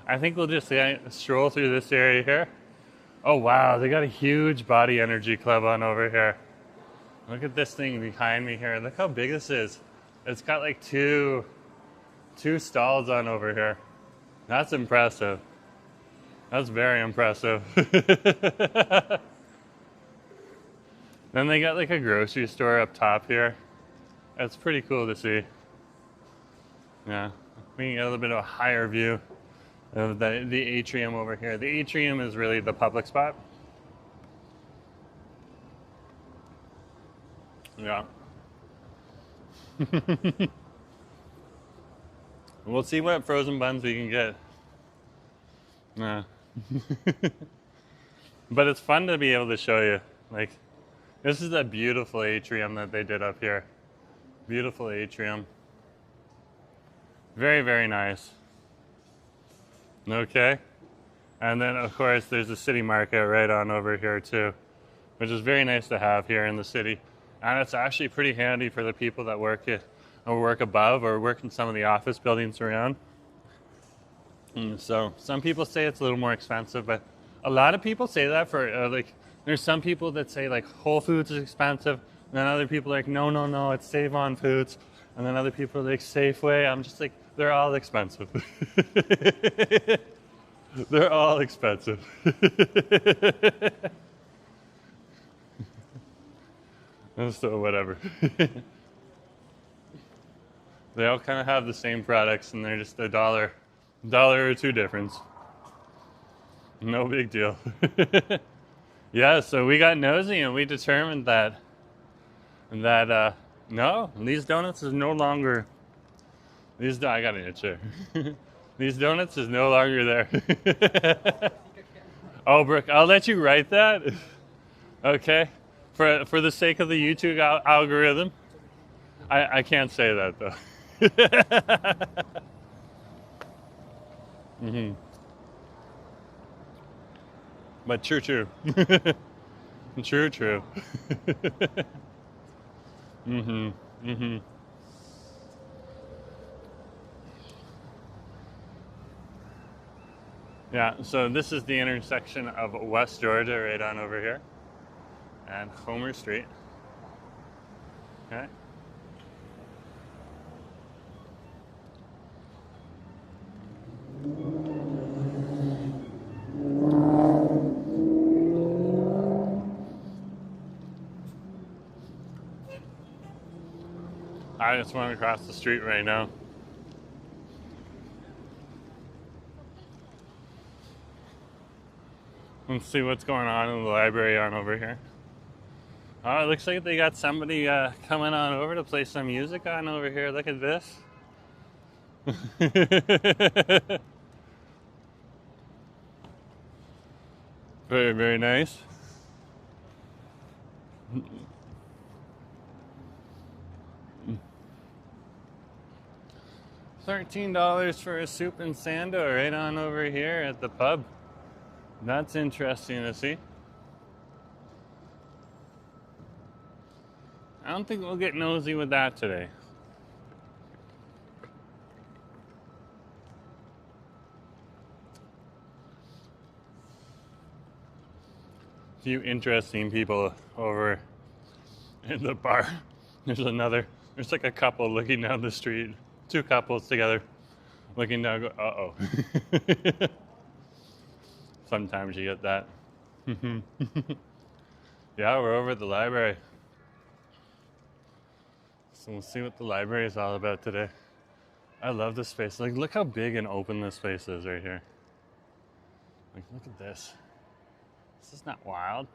I think we'll just stroll through this area here. Oh wow, they got a huge Body Energy Club on over here. Look at this thing behind me here. Look how big this is. It's got like two stalls on over here. That's impressive. That's very impressive. Then they got like a grocery store up top here. That's pretty cool to see. Yeah, we can get a little bit of a higher view of the atrium over here. The atrium is really the public spot. Yeah. We'll see what frozen buns we can get. Yeah. But it's fun to be able to show you. Like, this is a beautiful atrium that they did up here. Beautiful atrium. Very, very nice. Okay. And then, of course, there's a city market right on over here, too, which is very nice to have here in the city. And it's actually pretty handy for the people that work above or work in some of the office buildings around. So some people say it's a little more expensive, but a lot of people say that for like, there's some people that say like Whole Foods is expensive, and then other people are like, no, it's Save On Foods, and then other people are like Safeway. I'm just like, they're all expensive. They're all expensive. So whatever. They all kind of have the same products, and they're just a dollar or two difference. No big deal. Yeah, so we got nosy and we determined that no, these donuts is no longer. I got an itch here. These donuts is no longer there. Oh, Brooke, I'll let you write that. Okay, for the sake of the YouTube algorithm. I can't say that though. But true. True. Yeah, so this is the intersection of West Georgia right on over here and Homer Street. Okay. I just went across the street right now. Let's see what's going on in the library on over here. Oh, it looks like they got somebody coming on over to play some music on over here. Look at this. Very, very nice. $13 for a soup and sando right on over here at the pub. That's interesting to see. I don't think we'll get nosy with that today. A few interesting people over in the bar. There's like a couple looking down the street. Two couples together looking down, go, uh-oh. Sometimes you get that. Yeah, we're over at the library. So we'll see what the library is all about today. I love this space. Like, look how big and open this space is right here. Like, look at this. This is not wild.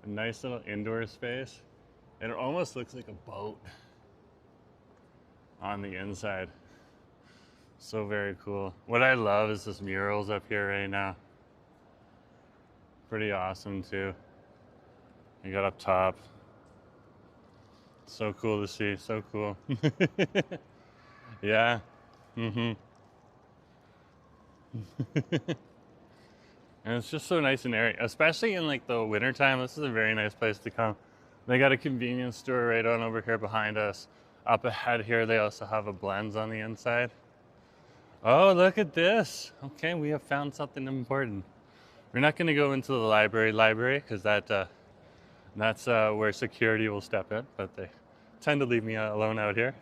A nice little indoor space. And it almost looks like a boat on the inside. So very cool. What I love is this murals up here right now. Pretty awesome too. You got up top. So cool to see, so cool. Yeah. And it's just so nice and airy, especially in like the wintertime. This is a very nice place to come. They got a convenience store right on over here behind us. Up ahead here, they also have a Blends on the inside. Oh, look at this. Okay, we have found something important. We're not going to go into the library because that's where security will step in, but they tend to leave me alone out here.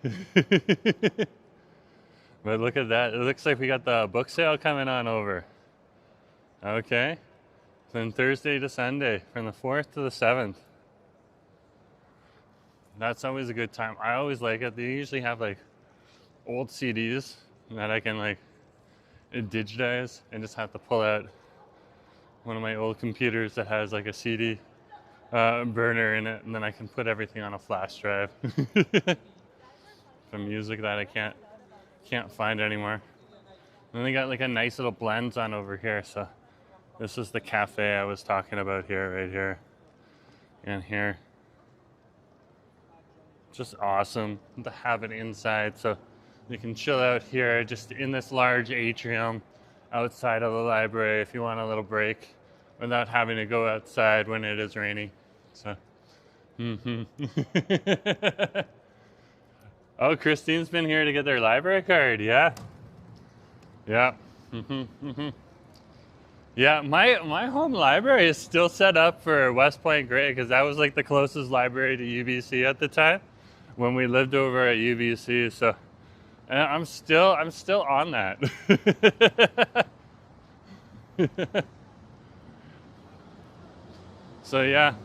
But look at that. It looks like we got the book sale coming on over. Okay. From Thursday to Sunday, from the 4th to the 7th. That's always a good time. I always like it. They usually have like old CDs that I can like digitize and just have to pull out one of my old computers that has like a CD burner in it, and then I can put everything on a flash drive. The music that I can't find anymore. And they got like a nice little Blends on over here. So this is the cafe I was talking about here, right here, and here. Just awesome to have it inside, so you can chill out here just in this large atrium outside of the library if you want a little break without having to go outside when it is raining. So, Oh, Christine's been here to get their library card. Yeah. Yeah. Yeah, my home library is still set up for West Point Grey because that was like the closest library to UBC at the time when we lived over at UBC. So I'm still on that. So yeah,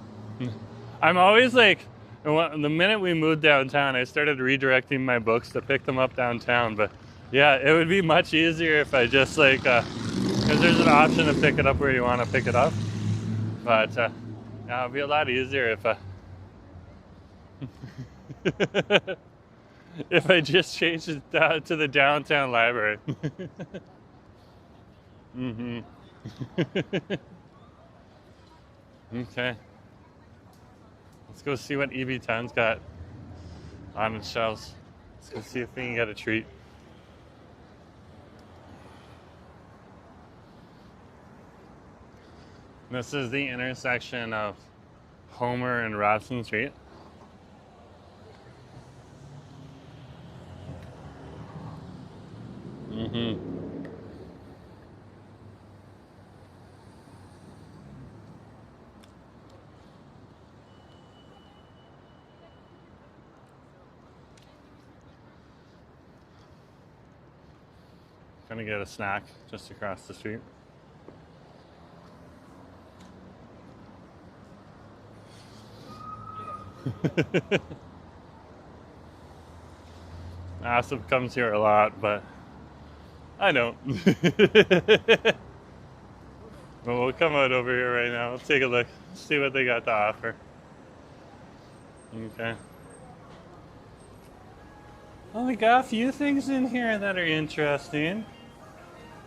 I'm always like, the minute we moved downtown, I started redirecting my books to pick them up downtown. But yeah, it would be much easier if I just like, because there's an option to pick it up where you want to pick it up. But yeah, it would be a lot easier if if I just changed it to the downtown library. Okay. Let's go see what EB Town's got on its shelves. Let's go see if we can get a treat. This is the intersection of Homer and Robson Street. Gonna get a snack just across the street. Asip comes here a lot, but I don't. But we'll come out over here right now. Let's take a look, see what they got to offer. Okay. Well, we got a few things in here that are interesting.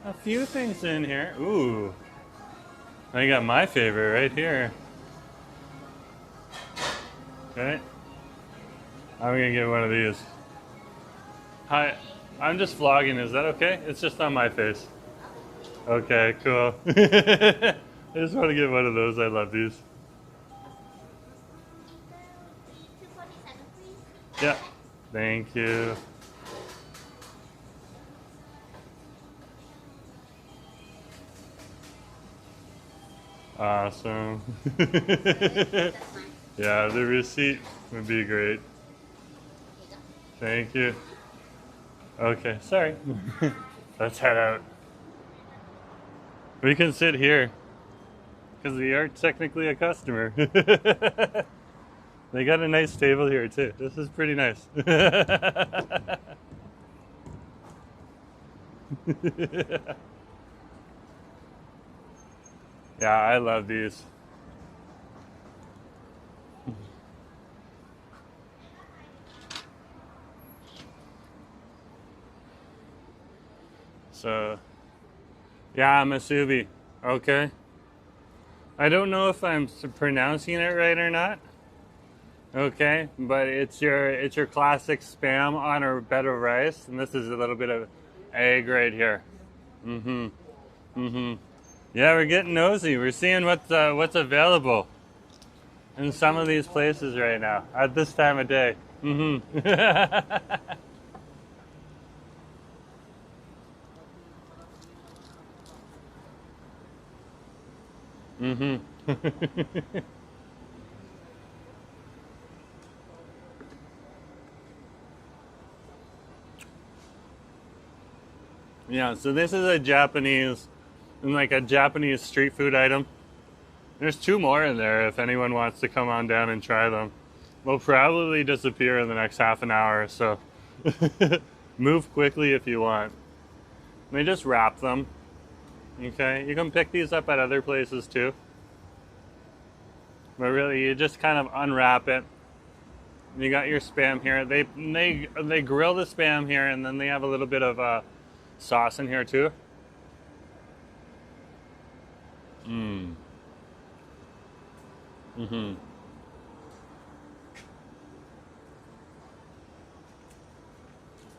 A few things in here. Ooh. I got my favorite right here. Okay. I'm gonna get one of these. Hi. I'm just vlogging. Is that okay? It's just on my face. Okay, cool. I just want to get one of those. I love these. 247, please. Yeah. Thank you. Awesome. That's fine. Yeah, the receipt would be great. Here you go. Thank you. Okay, sorry. Let's head out. We can sit here because we are technically a customer. They got a nice table here too. This is pretty nice. Yeah, I love these. So, yeah, Masubi. Okay. I don't know if I'm pronouncing it right or not. Okay, but it's your classic spam on a bed of rice, and this is a little bit of egg right here. Mm-hmm. Mm-hmm. Yeah, we're getting nosy. We're seeing what's available in some of these places right now at this time of day. Mm-hmm. Mm-hmm. Yeah, so this is a Japanese street food item. There's two more in there if anyone wants to come on down and try them. They'll probably disappear in the next half an hour, so move quickly if you want. They just wrap them. Okay, you can pick these up at other places too. But really, you just kind of unwrap it. You got your spam here. They grill the spam here, and then they have a little bit of sauce in here too. Mmm. Mm-hmm.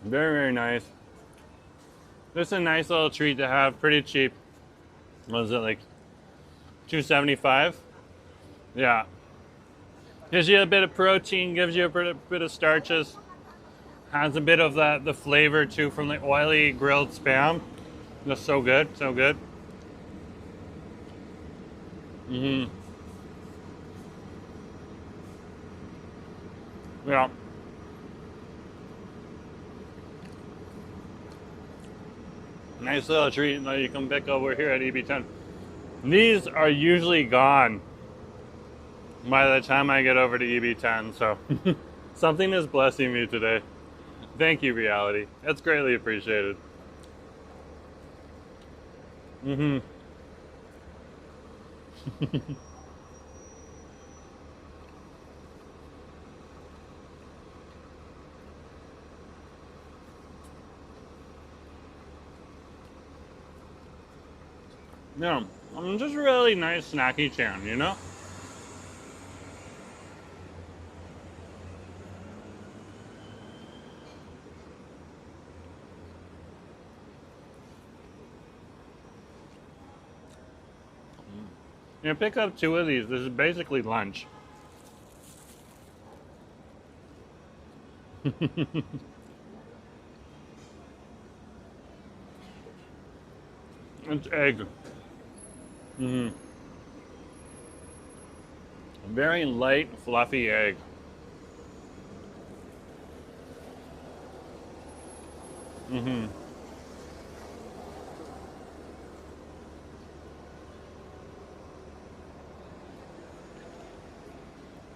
Very, very nice. This is a nice little treat to have. Pretty cheap. What was it, like $2.75? Yeah. Gives you a bit of protein, gives you a bit of starches. Has a bit of the flavor too from the oily grilled spam. That's so good, so good. Mm-hmm. Yeah. Nice little treat that you can pick over here at EB10. These are usually gone by the time I get over to EB10, so something is blessing me today. Thank you, reality. That's greatly appreciated. Mm-hmm. Yeah, I'm just really nice snacky chan, you know? You pick up two of these. This is basically lunch. It's egg. Mm-hmm. Very light, fluffy egg. Mm-hmm.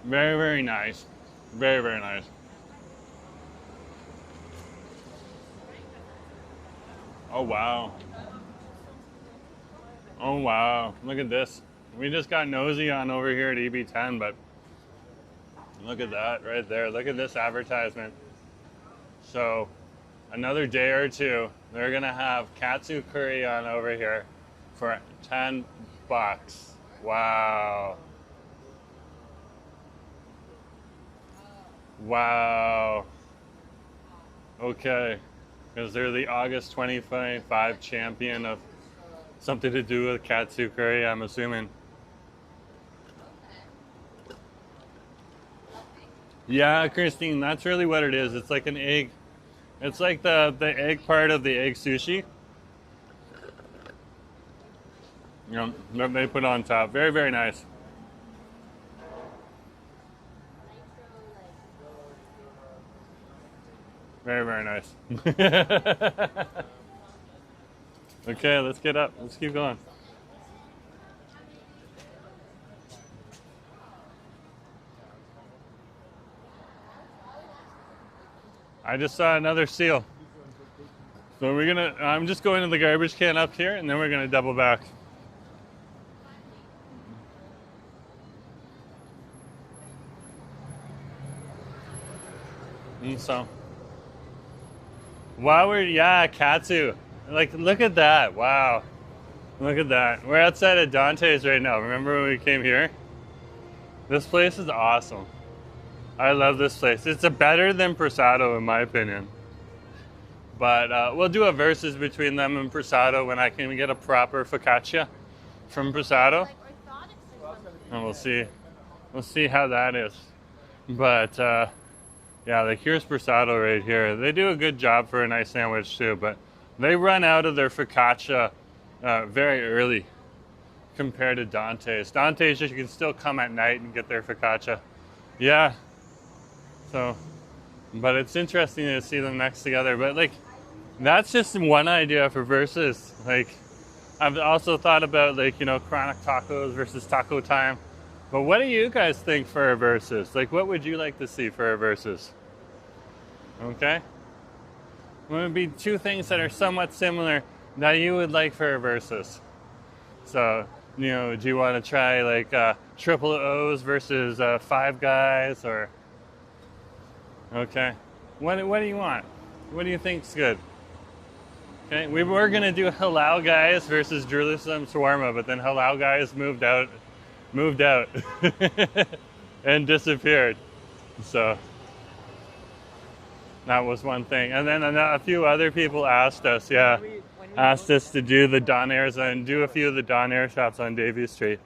Very, very nice. Very, very nice. Oh, wow. Oh, wow. Look at this. We just got Nosy on over here at EB10, but look at that right there. Look at this advertisement. So, another day or two, they're going to have katsu curry on over here for $10. Wow. Wow. Okay. because they're the August 2025 champion of something to do with katsu curry, I'm assuming. Yeah, Christine, that's really what it is. It's like an egg. It's like the egg part of the egg sushi. You know, that they put on top. Very, very nice. Very, very nice. Okay, let's get up. Let's keep going. I just saw another seal. So I'm just going to the garbage can up here, and then we're gonna double back. And so, yeah, katsu. Like, look at that. Wow. Look at that. We're outside of Dante's right now. Remember when we came here? This place is awesome. I love this place. It's better than Prasado in my opinion. But we'll do a versus between them and Prasado when I can get a proper focaccia from Prasado. And we'll see. We'll see how that is. But yeah, like here's Prasado right here. They do a good job for a nice sandwich too, but they run out of their focaccia very early compared to Dante's. Dante's, you can still come at night and get their focaccia. Yeah. So, but it's interesting to see them next together. But like, that's just one idea for versus. Like, I've also thought about like, you know, Chronic Tacos versus Taco Time. But what do you guys think for a versus? Like, what would you like to see for a versus? Okay. What would be two things that are somewhat similar that you would like for a versus? So, you know, do you want to try like Triple O's versus Five Guys or? Okay. What do you want? What do you think's good? Okay, we were gonna do Halal Guys versus Jerusalem Shawarma, but then Halal Guys moved out, and disappeared. So that was one thing. And then a few other people asked us, asked us to do the Donairs and do a few of the Donair shops on Davie Street.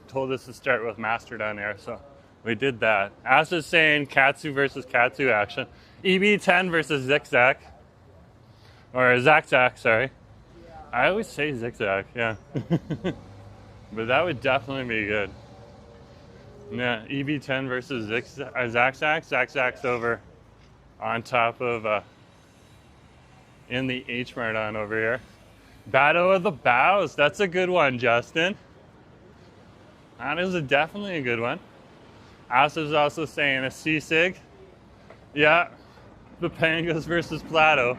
Told us to start with Master Donair, so we did that. As is saying, Katsu versus Katsu action. EB10 versus Zigzag. Or Zak-Zak, sorry. I always say Zigzag, yeah. But that would definitely be good. Yeah, EB10 versus Zak-Zak. Zak-Zak's over on top of, in the H-Mart over here. Battle of the Bows, that's a good one, Justin. That is definitely a good one. As is also saying a C-Sig. Yeah, the Pangas versus Plato.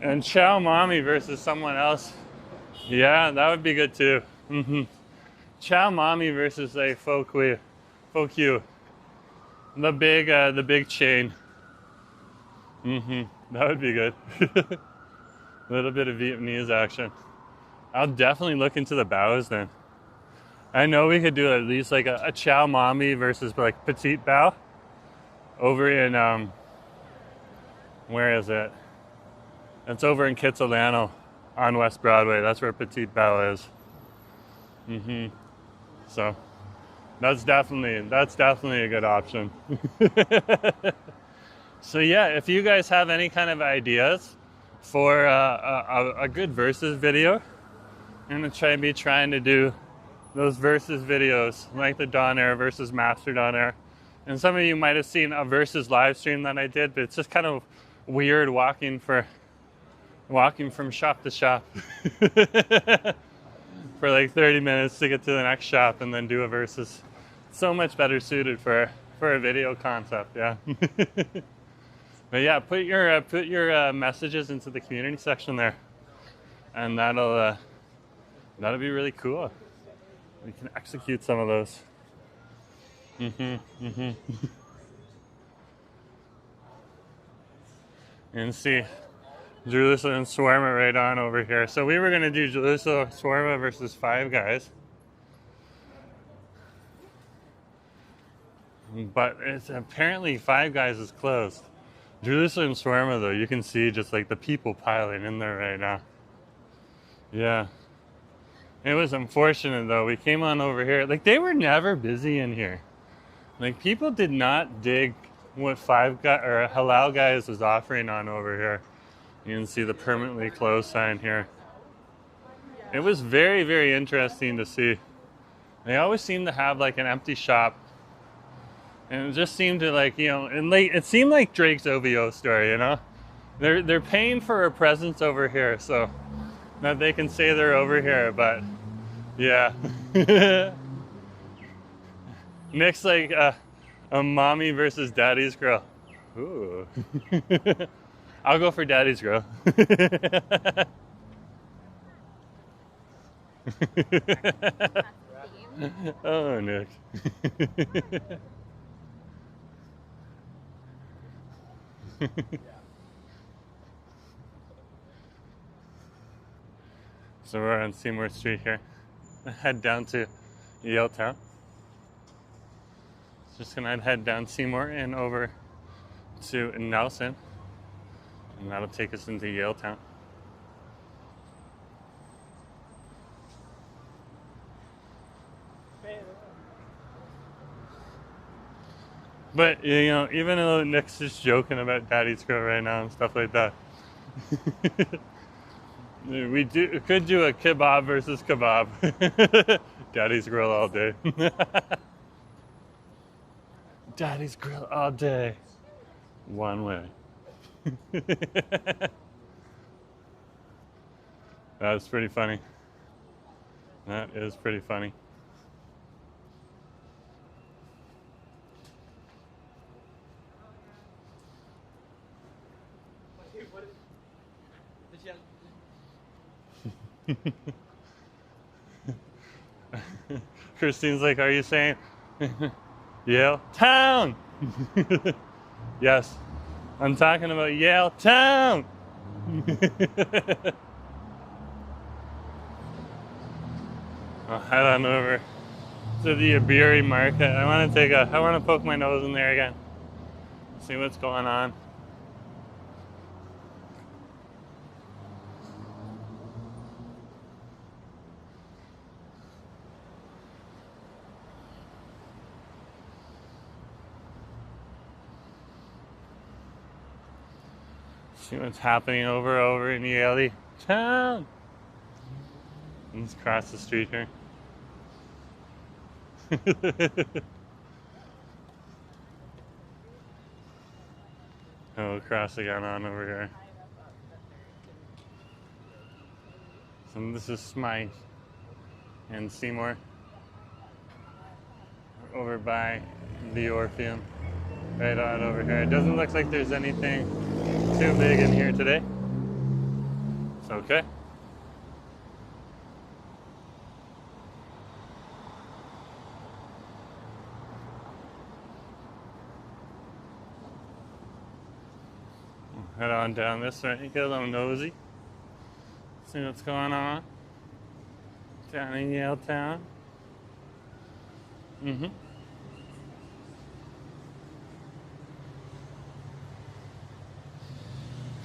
And Chow Mami versus someone else. Yeah, that would be good too. Chow Mami versus a Faux Q. The big chain. That would be good. A little bit of Vietnamese action. I'll definitely look into the bows then. I know we could do at least like a Chow Mami versus like Petite Bao over in where is it? It's over in Kitsilano on West Broadway. That's where Petite Bao is. So that's definitely a good option. So yeah, if you guys have any kind of ideas for a good versus video, I'm gonna be trying to do those versus videos like the Donair versus Master Donair. And some of you might have seen a versus live stream that I did, but it's just kind of weird walking from shop to shop for like 30 minutes to get to the next shop and then do a versus. So much better suited for a video concept, yeah. But yeah, put your messages into the community section there, and that'll be really cool. We can execute some of those. And see, Jerusalem Shawarma right on over here. So we were gonna do Jerusalem Shawarma versus Five Guys. But it's apparently Five Guys is closed. Jerusalem Shawarma though, you can see just like the people piling in there right now. Yeah. It was unfortunate though. We came on over here. Like they were never busy in here. Like people did not dig what Five Guys or Halal Guys was offering on over here. You can see the permanently closed sign here. It was very, very interesting to see. They always seem to have like an empty shop. And it just seemed to like, and late it seemed like Drake's OVO story, They're paying for a presence over here so that they can say they're over here, but yeah. Nick's like a mommy versus daddy's girl. Ooh. I'll go for daddy's girl. Oh, Nick. So we're on Seymour Street here. Head down to Yaletown. Just gonna head down Seymour and over to Nelson. And that'll take us into Yaletown. But, even though Nick's just joking about Daddy's Grill right now and stuff like that, could do a kebab versus kebab. Daddy's Grill all day. Daddy's Grill all day. One way. That's pretty funny. That is pretty funny. Christine's like, are you saying Yale Town? Yes, I'm talking about Yale Town. I'll head on over to the Abiri market. I want to poke my nose in there again, see what's going on. See what's happening over in Yale Town. Let's cross the street here. Oh, cross again on over here. So this is Smythe and Seymour. Over by the Orpheum. Right on over here. It doesn't look like there's anything too big in here today. It's okay. We'll head on down this way, get a little nosy. See what's going on down in Yaletown.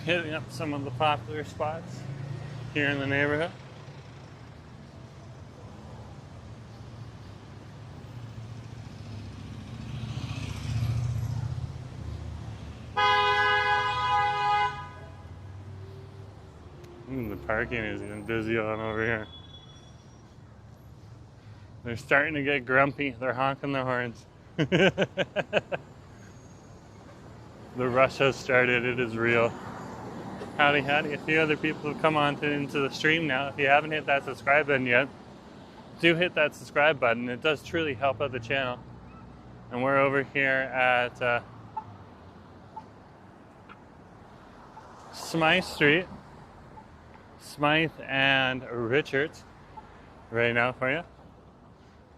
Hitting up some of the popular spots here in the neighborhood. The parking is even busy on over here. They're starting to get grumpy. They're honking their horns. The rush has started. It is real. Howdy, howdy. A few other people have come on into the stream now. If you haven't hit that subscribe button yet, do hit that subscribe button. It does truly help out the channel. And we're over here at Smythe Street. Smythe and Richards right now for you.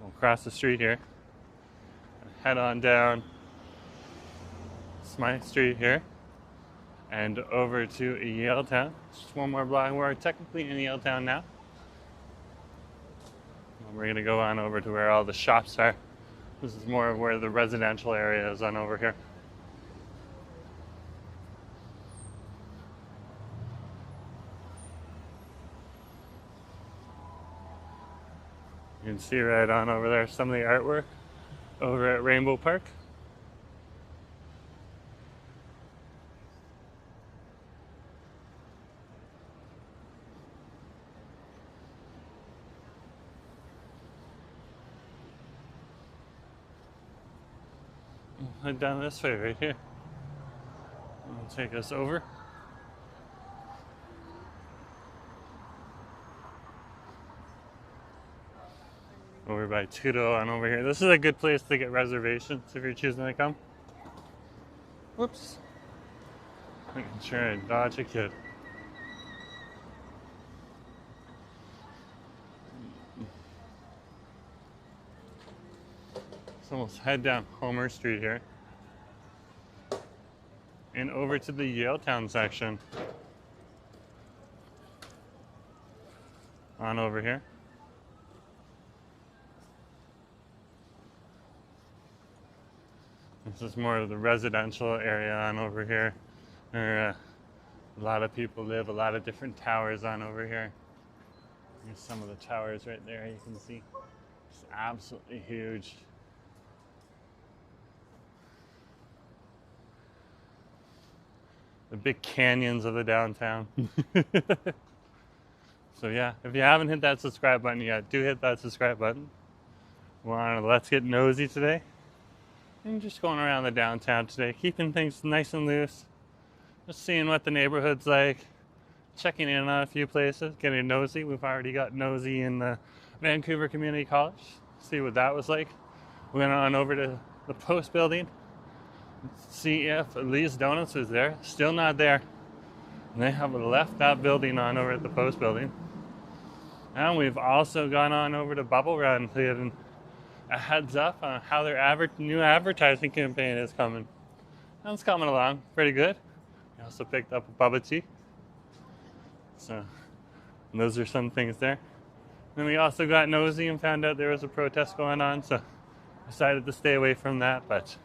We'll cross the street here. Head on down Smythe Street here. And over to Yaletown. Just one more block. We're technically in Yaletown now. And we're going to go on over to where all the shops are This is more of where the residential area is on over here. You can see right on over there some of the artwork over at Rainbow Park. We'll head down this way right here. It'll take us over. Over by Tudo on over here. This is a good place to get reservations if you're choosing to come. Whoops. Making sure I dodge a kid. So let's head down Homer Street here. And over to the Yaletown section. On over here. This is more of the residential area on over here. Where a lot of people live, a lot of different towers on over here. Here's some of the towers right there you can see. It's absolutely huge. The big canyons of the downtown. So yeah, if you haven't hit that subscribe button yet, do hit that subscribe button. We're on a Let's Get Nosy today. I'm just going around the downtown today, keeping things nice and loose. Just seeing what the neighborhood's like. Checking in on a few places, getting nosy. We've already got nosy in the Vancouver Community College. See what that was like. We went on over to the Post building. See if Lee's Donuts was there. Still not there. And they have left that building on over at the Post building. And we've also gone on over to Bubble Run to get a heads up on how their new advertising campaign is coming. And it's coming along pretty good. We also picked up a Bubba tea. So those are some things there. Then we also got nosy and found out there was a protest going on, so decided to stay away from that, but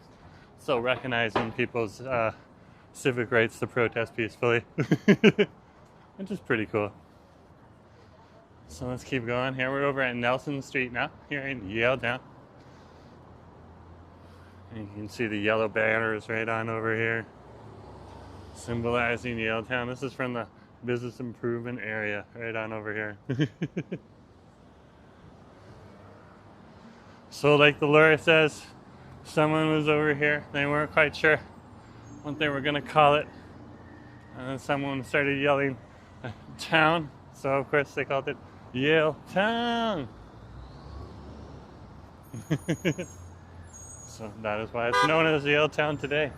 still recognizing people's civic rights to protest peacefully, which is pretty cool. So let's keep going. Here we're over at Nelson Street now, here in Yaletown. And you can see the yellow banners right on over here, symbolizing Yaletown. This is from the business improvement area right on over here. So like the lure says, someone was over here. They weren't quite sure what they were going to call it. And then someone started yelling, town. So of course they called it Yaletown. So that is why it's known as Yaletown today.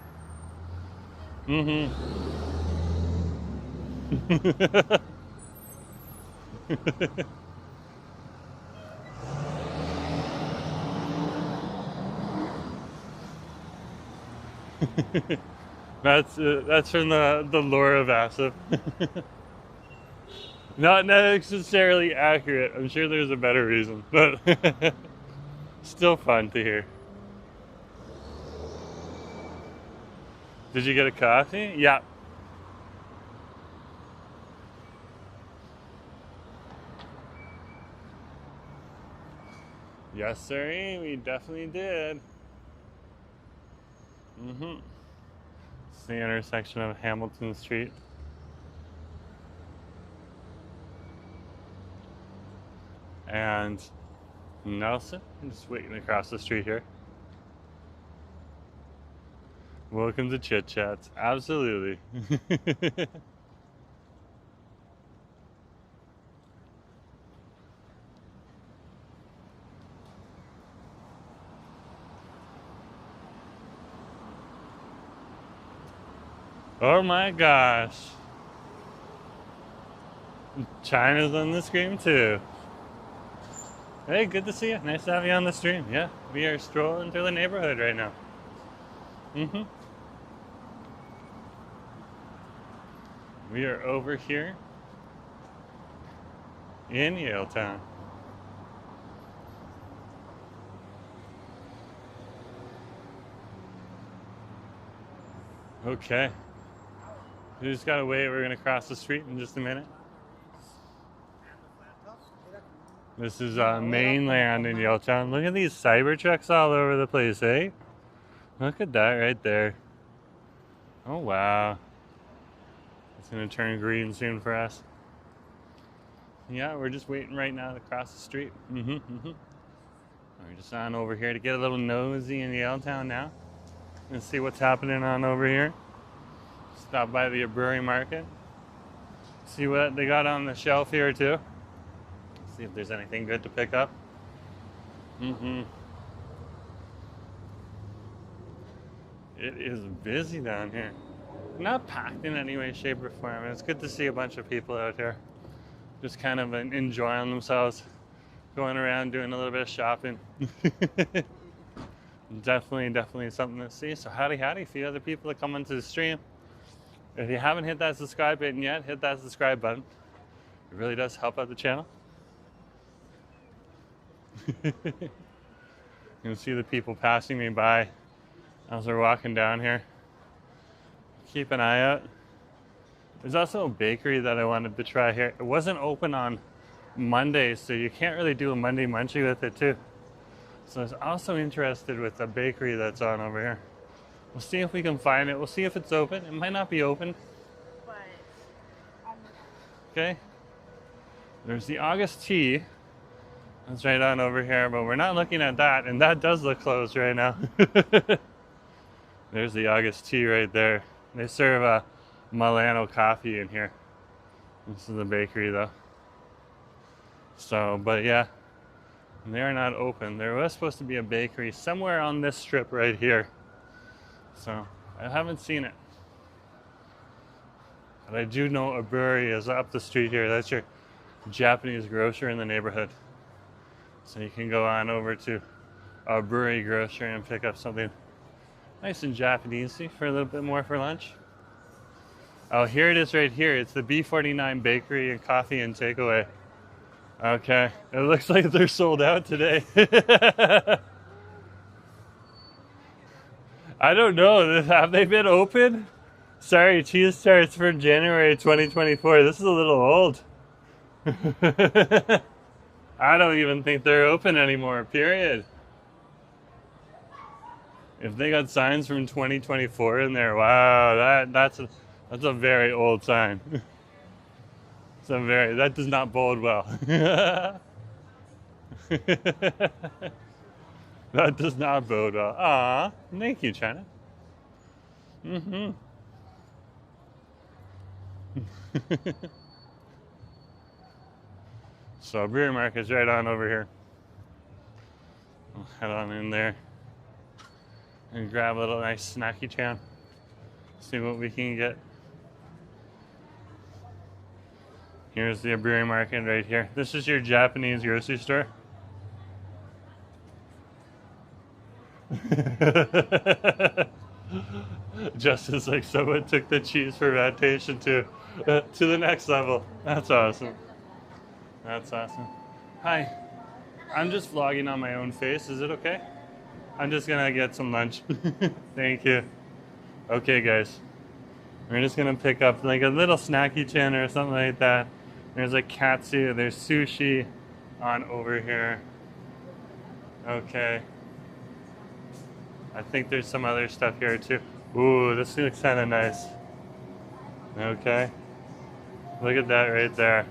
That's from the lore of Asif. Not necessarily accurate. I'm sure there's a better reason, but still fun to hear. Did you get a coffee? Yeah. Yes, sir. We definitely did. It's the intersection of Hamilton Street. And Nelson. I'm just waiting across the street here. Welcome to Chit Chats. Absolutely. Oh my gosh. China's on the stream too. Hey, good to see you. Nice to have you on the stream. Yeah, we are strolling through the neighborhood right now. We are over here in Yaletown. Okay. We just gotta wait. We're gonna cross the street in just a minute. This is mainland in Yaletown. Look at these Cybertrucks all over the place, eh? Look at that right there. Oh wow. It's gonna turn green soon for us. Yeah, we're just waiting right now to cross the street. We're just on over here to get a little nosy in Yaletown now. And see what's happening on over here. Stop by the brewery market. See what they got on the shelf here too. See if there's anything good to pick up. It is busy down here. Not packed in any way, shape, or form. It's good to see a bunch of people out here. Just kind of enjoying themselves. Going around doing a little bit of shopping. Definitely something to see. So howdy, a few other people that come into the stream. If you haven't hit that subscribe button yet, hit that subscribe button. It really does help out the channel. You can see the people passing me by as we're walking down here. Keep an eye out. There's also a bakery that I wanted to try here. It wasn't open on Monday, so you can't really do a Monday munchie with it too. So I was also interested with the bakery that's on over here. We'll see if we can find it. We'll see if it's open. It might not be open. Okay. There's the August Tea. That's right on over here, but we're not looking at that, and that does look closed right now. There's the August Tea right there. They serve a Milano coffee in here. This is the bakery though. So, but yeah, they're not open. There was supposed to be a bakery somewhere on this strip right here. So, I haven't seen it. But I do know a brewery is up the street here. That's your Japanese grocer in the neighborhood. So you can go on over to a brewery grocer and pick up something nice and Japanesey for a little bit more for lunch. Oh, here it is right here. It's the B49 Bakery and Coffee and Takeaway. Okay, it looks like they're sold out today. I don't know. Have they been open? Sorry, cheese tarts from January 2024. This is a little old. I don't even think they're open anymore, period. If they got signs from 2024 in there, wow, that's a very old sign. That does not bode well. That does not bode well. Aw, thank you, China. So brewery market's right on over here. We'll head on in there and grab a little nice snacky town. See what we can get. Here's the brewery market right here. This is your Japanese grocery store. Just as like someone took the cheese fermentation to the next level. That's awesome. That's awesome. Hi. I'm just vlogging on my own face. Is it okay? I'm just gonna get some lunch. Thank you. Okay, guys. We're just gonna pick up like a little snacky tin or something like that. There's like katsu, there's sushi on over here. Okay. I think there's some other stuff here too. Ooh, this looks kind of nice. Okay. Look at that right there.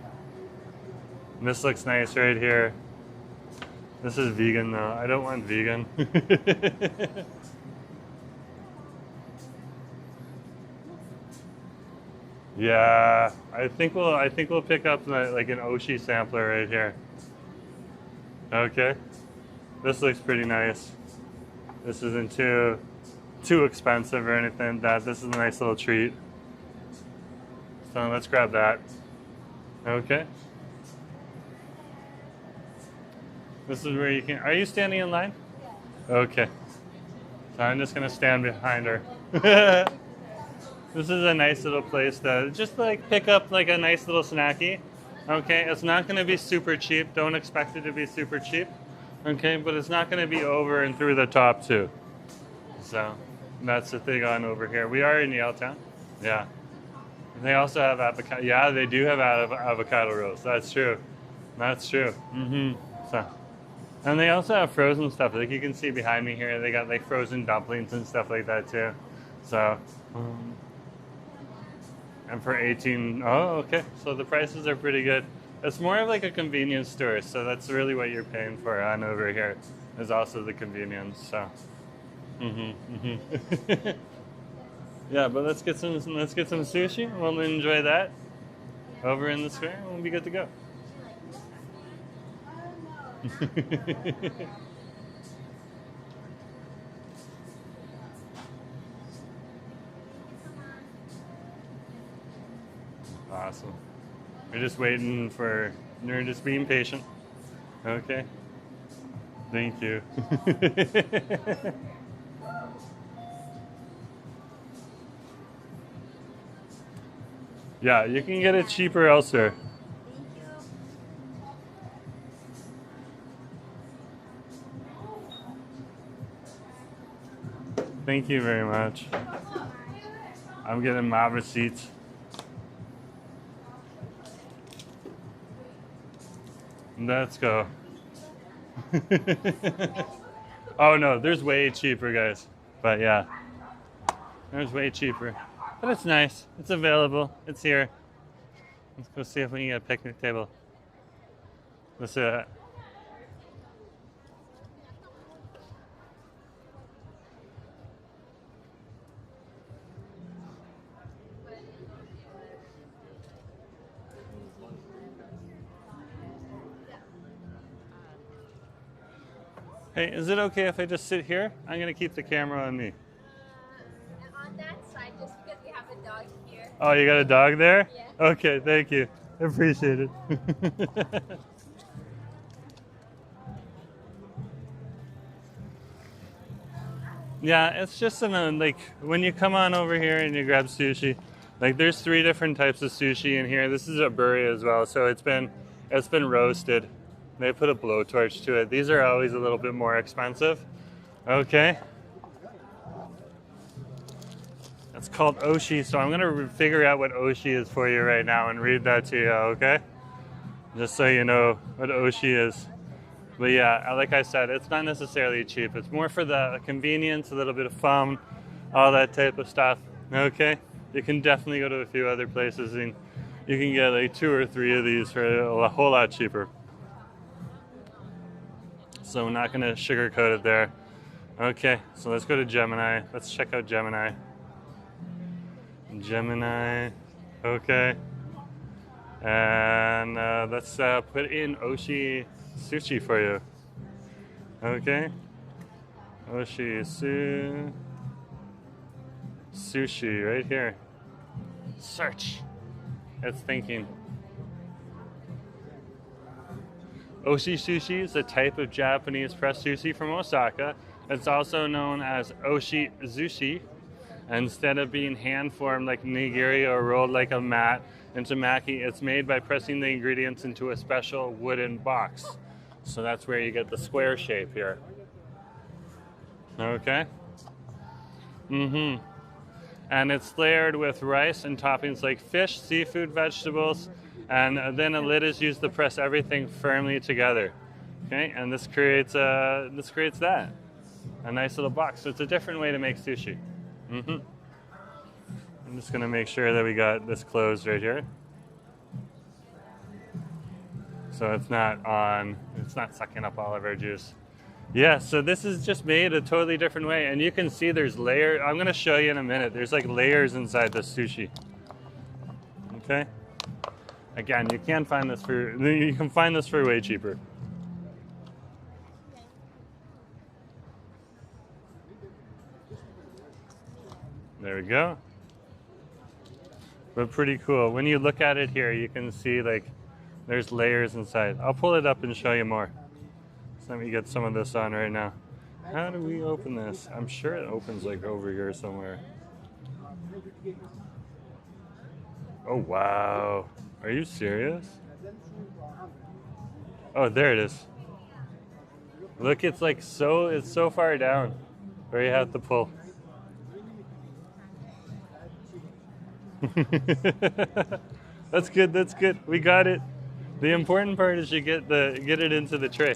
This looks nice right here. This is vegan though. I don't want vegan. Yeah, I think we'll pick up like an Oshi sampler right here. Okay. This looks pretty nice. This isn't too expensive or anything like that. This is a nice little treat. So let's grab that. Okay. This is where you can. Are you standing in line? Yeah. Okay. So I'm just gonna stand behind her. This is a nice little place to just like pick up like a nice little snacky. Okay, it's not gonna be super cheap. Don't expect it to be super cheap. Okay, but it's not gonna be over and through the top too. So That's the thing on over here. We are in Yaletown. Yeah. They also have avocado. Yeah, they do have avocado rolls. That's true. That's true. So, and they also have frozen stuff. Like you can see behind me here, they got like frozen dumplings and stuff like that too. So, and for 18, oh, okay. So the prices are pretty good. It's more of like a convenience store. So that's really what you're paying for on over here is also the convenience. So, yeah, but let's get some sushi. We'll enjoy that over in the square and we'll be good to go. Awesome. We're just waiting for, you're just being patient. Okay. Thank you. Yeah, you can get it cheaper elsewhere. Thank you very much. I'm getting my receipts. Let's go. Oh no, there's way cheaper, guys. But yeah, there's way cheaper. But it's nice. It's available. It's here. Let's go see if we can get a picnic table. Let's do that. Hey, is it okay if I just sit here? I'm gonna keep the camera on me. On that side, just because we have a dog here. Oh, you got a dog there? Yeah. Okay, thank you. I appreciate it. Yeah, it's just like when you come on over here and you grab sushi, like there's 3 different types of sushi in here. This is a buri as well, so it's been roasted. They put a blowtorch to it. These are always a little bit more expensive. Okay. It's called oshi, so I'm gonna figure out what oshi is for you right now and read that to you, okay? Just so you know what oshi is. But yeah, like I said, it's not necessarily cheap. It's more for the convenience, a little bit of fun, all that type of stuff, okay? You can definitely go to a few other places and you can get like 2 or 3 of these for a whole lot cheaper. So we're not gonna sugarcoat it there. Okay, so let's go to Gemini. Let's check out Gemini. Gemini, okay. And let's put in Oshi sushi for you. Okay. Oshi sushi right here. Search. It's thinking. Oshi sushi is a type of Japanese pressed sushi from Osaka. It's also known as oshi zushi. Instead of being hand-formed like nigiri or rolled like a mat into maki, it's made by pressing the ingredients into a special wooden box. So that's where you get the square shape here. Okay? And it's layered with rice and toppings like fish, seafood, vegetables, and then a lid is used to press everything firmly together. Okay, and this creates that. A nice little box. So it's a different way to make sushi. I'm just gonna make sure that we got this closed right here. So it's not sucking up all of our juice. Yeah, so this is just made a totally different way. And you can see there's layers. I'm gonna show you in a minute. There's like layers inside this sushi. Okay? Again, you can find this for way cheaper. There we go. But pretty cool. When you look at it here, you can see like there's layers inside. I'll pull it up and show you more. So let me get some of this on right now. How do we open this? I'm sure it opens like over here somewhere. Oh, wow. Are you serious? Oh, there it is. Look, it's so far down where you have to pull. That's good. That's good. We got it. The important part is you get it into the tray.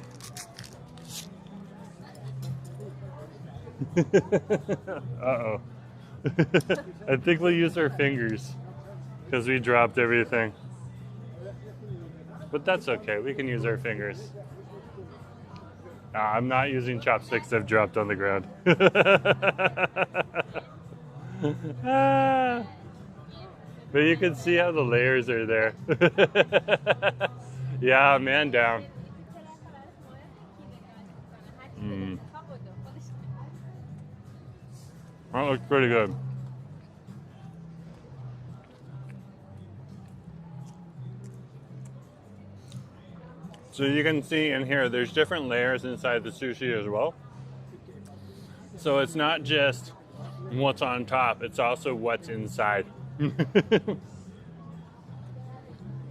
Uh-oh. I think we'll use our fingers because we dropped everything. But that's okay. We can use our fingers. I'm not using chopsticks I've dropped on the ground. Ah. But you can see how the layers are there. Yeah, man down. That looks pretty good. So you can see in here, there's different layers inside the sushi as well. So it's not just what's on top, it's also what's inside.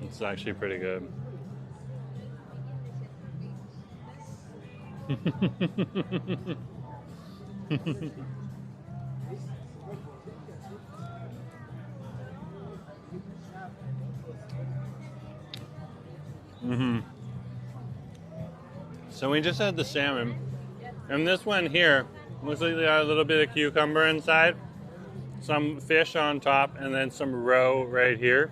It's actually pretty good. So we just had the salmon, and this one here looks like they got a little bit of cucumber inside, some fish on top, and then some roe right here.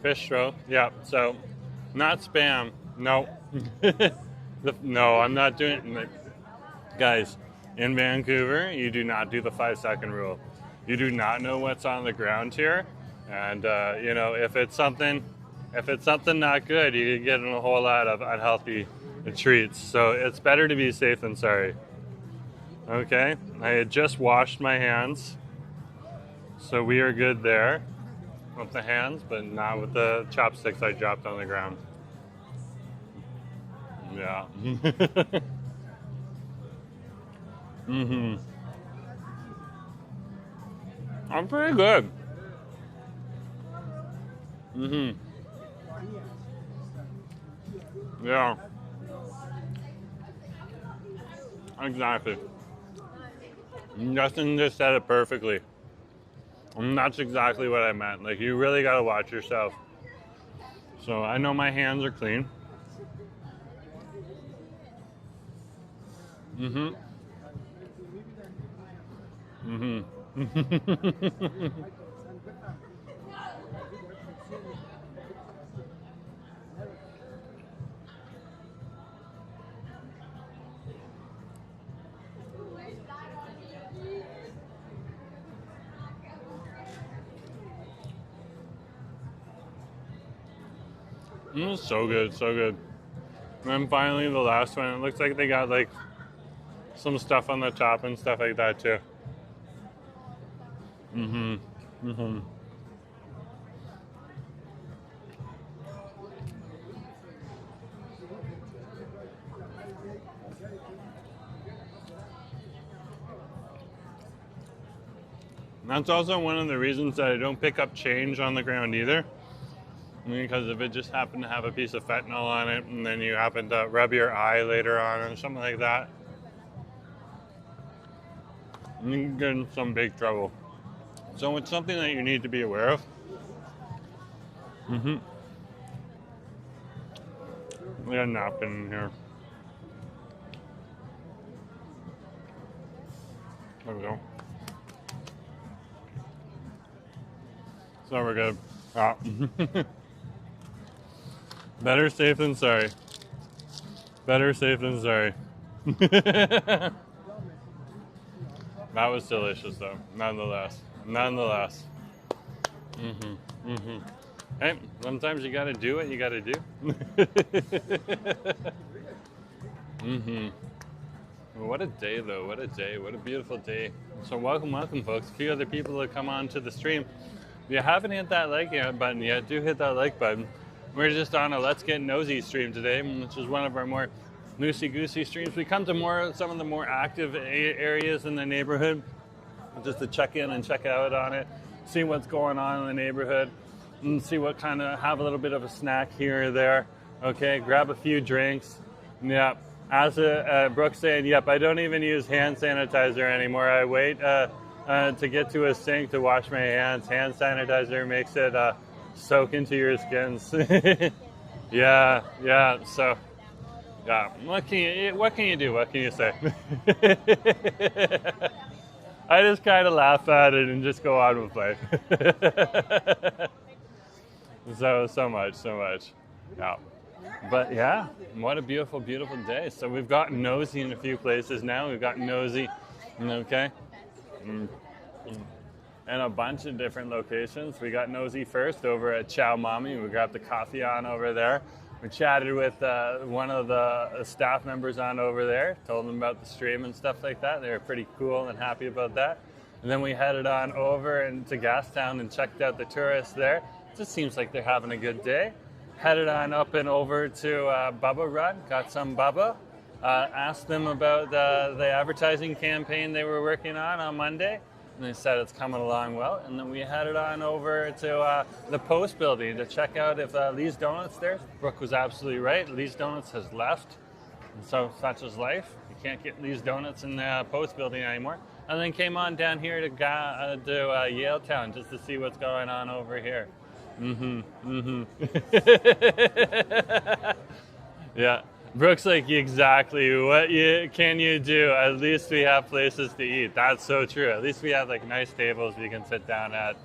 Fish roe, yeah. So not spam. No. No, I'm not doing it. Guys, in Vancouver, you do not do the 5-second rule. You do not know what's on the ground here, and you know, if it's something not good, you can get in a whole lot of unhealthy treats. So it's better to be safe than sorry. Okay, I had just washed my hands, so we are good there with the hands, but not with the chopsticks I dropped on the ground. Yeah. I'm pretty good. Yeah. Exactly. Justin just said it perfectly. And that's exactly what I meant. Like, you really gotta watch yourself. So I know my hands are clean. So good, so good. And then finally the last one, it looks like they got like some stuff on the top and stuff like that too. That's also one of the reasons that I don't pick up change on the ground either. Because if it just happened to have a piece of fentanyl on it and then you happen to rub your eye later on or something like that, you can get in some big trouble. So it's something that you need to be aware of. We got a napkin in here. There we go. So we're good. Better safe than sorry. Better safe than sorry. That was delicious though, nonetheless. Nonetheless. Hey, sometimes you gotta do what you gotta do. What a day though, what a day, what a beautiful day. So welcome folks. A few other people have come on to the stream. If you haven't hit that like button yet, do hit that like button. We're just on a Let's Get Nosy stream today, which is one of our more loosey-goosey streams. We come to some of the more active areas in the neighborhood just to check in and check out on it, see what's going on in the neighborhood, and see what kind of, have a little bit of a snack here or there. Okay, grab a few drinks. Yep, as Brooke's saying, yep, I don't even use hand sanitizer anymore. I wait to get to a sink to wash my hands. Hand sanitizer makes it soak into your skins. Yeah, yeah. So, yeah. What can you do? What can you say? I just kind of laugh at it and just go on with life. So much. Yeah. But yeah, what a beautiful, beautiful day. So we've got Nosy in a few places now. We've got Nosy, okay, and a bunch of different locations. We got Nosy first over at Chow Mommy. We grabbed the coffee on over there. We chatted with one of the staff members on over there, told them about the stream and stuff like that. They were pretty cool and happy about that. And then we headed on over into Gastown and checked out the tourists there. It just seems like they're having a good day. Headed on up and over to Bubba Run, got some Bubba. Asked them about the advertising campaign they were working on Monday. And they said it's coming along well. And then we headed on over to the Post building to check out if Lee's Donuts there. Brooke was absolutely right. Lee's Donuts has left. And so such is life. You can't get Lee's Donuts in the Post building anymore. And then came on down here to Yaletown just to see what's going on over here. Yeah. Brooke's like, exactly. What can you do? At least we have places to eat. That's so true. At least we have like nice tables we can sit down at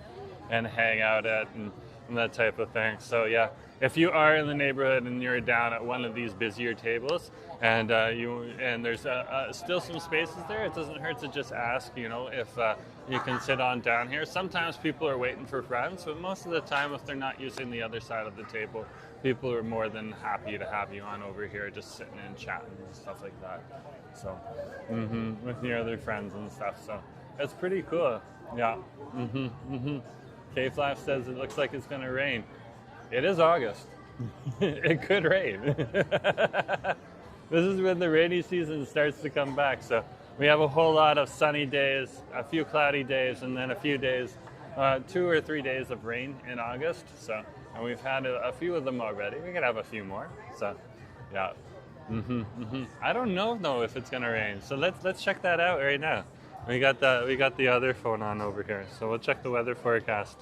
and hang out at and that type of thing. So yeah, if you are in the neighborhood and you're down at one of these busier tables and there's still some spaces there, it doesn't hurt to just ask, you know, if you can sit on down here. Sometimes people are waiting for friends, but most of the time, if they're not using the other side of the table, people are more than happy to have you on over here, just sitting and chatting and stuff like that. So, with your other friends and stuff. So, it's pretty cool. Yeah. K-Flash says it looks like it's going to rain. It is August. It could rain. This is when the rainy season starts to come back. So, we have a whole lot of sunny days, a few cloudy days, and then a few days, 2 or 3 days of rain in August. So, and we've had a few of them already. We could have a few more. So, yeah. I don't know though if it's gonna rain. So let's check that out right now. We got the other phone on over here. So we'll check the weather forecast.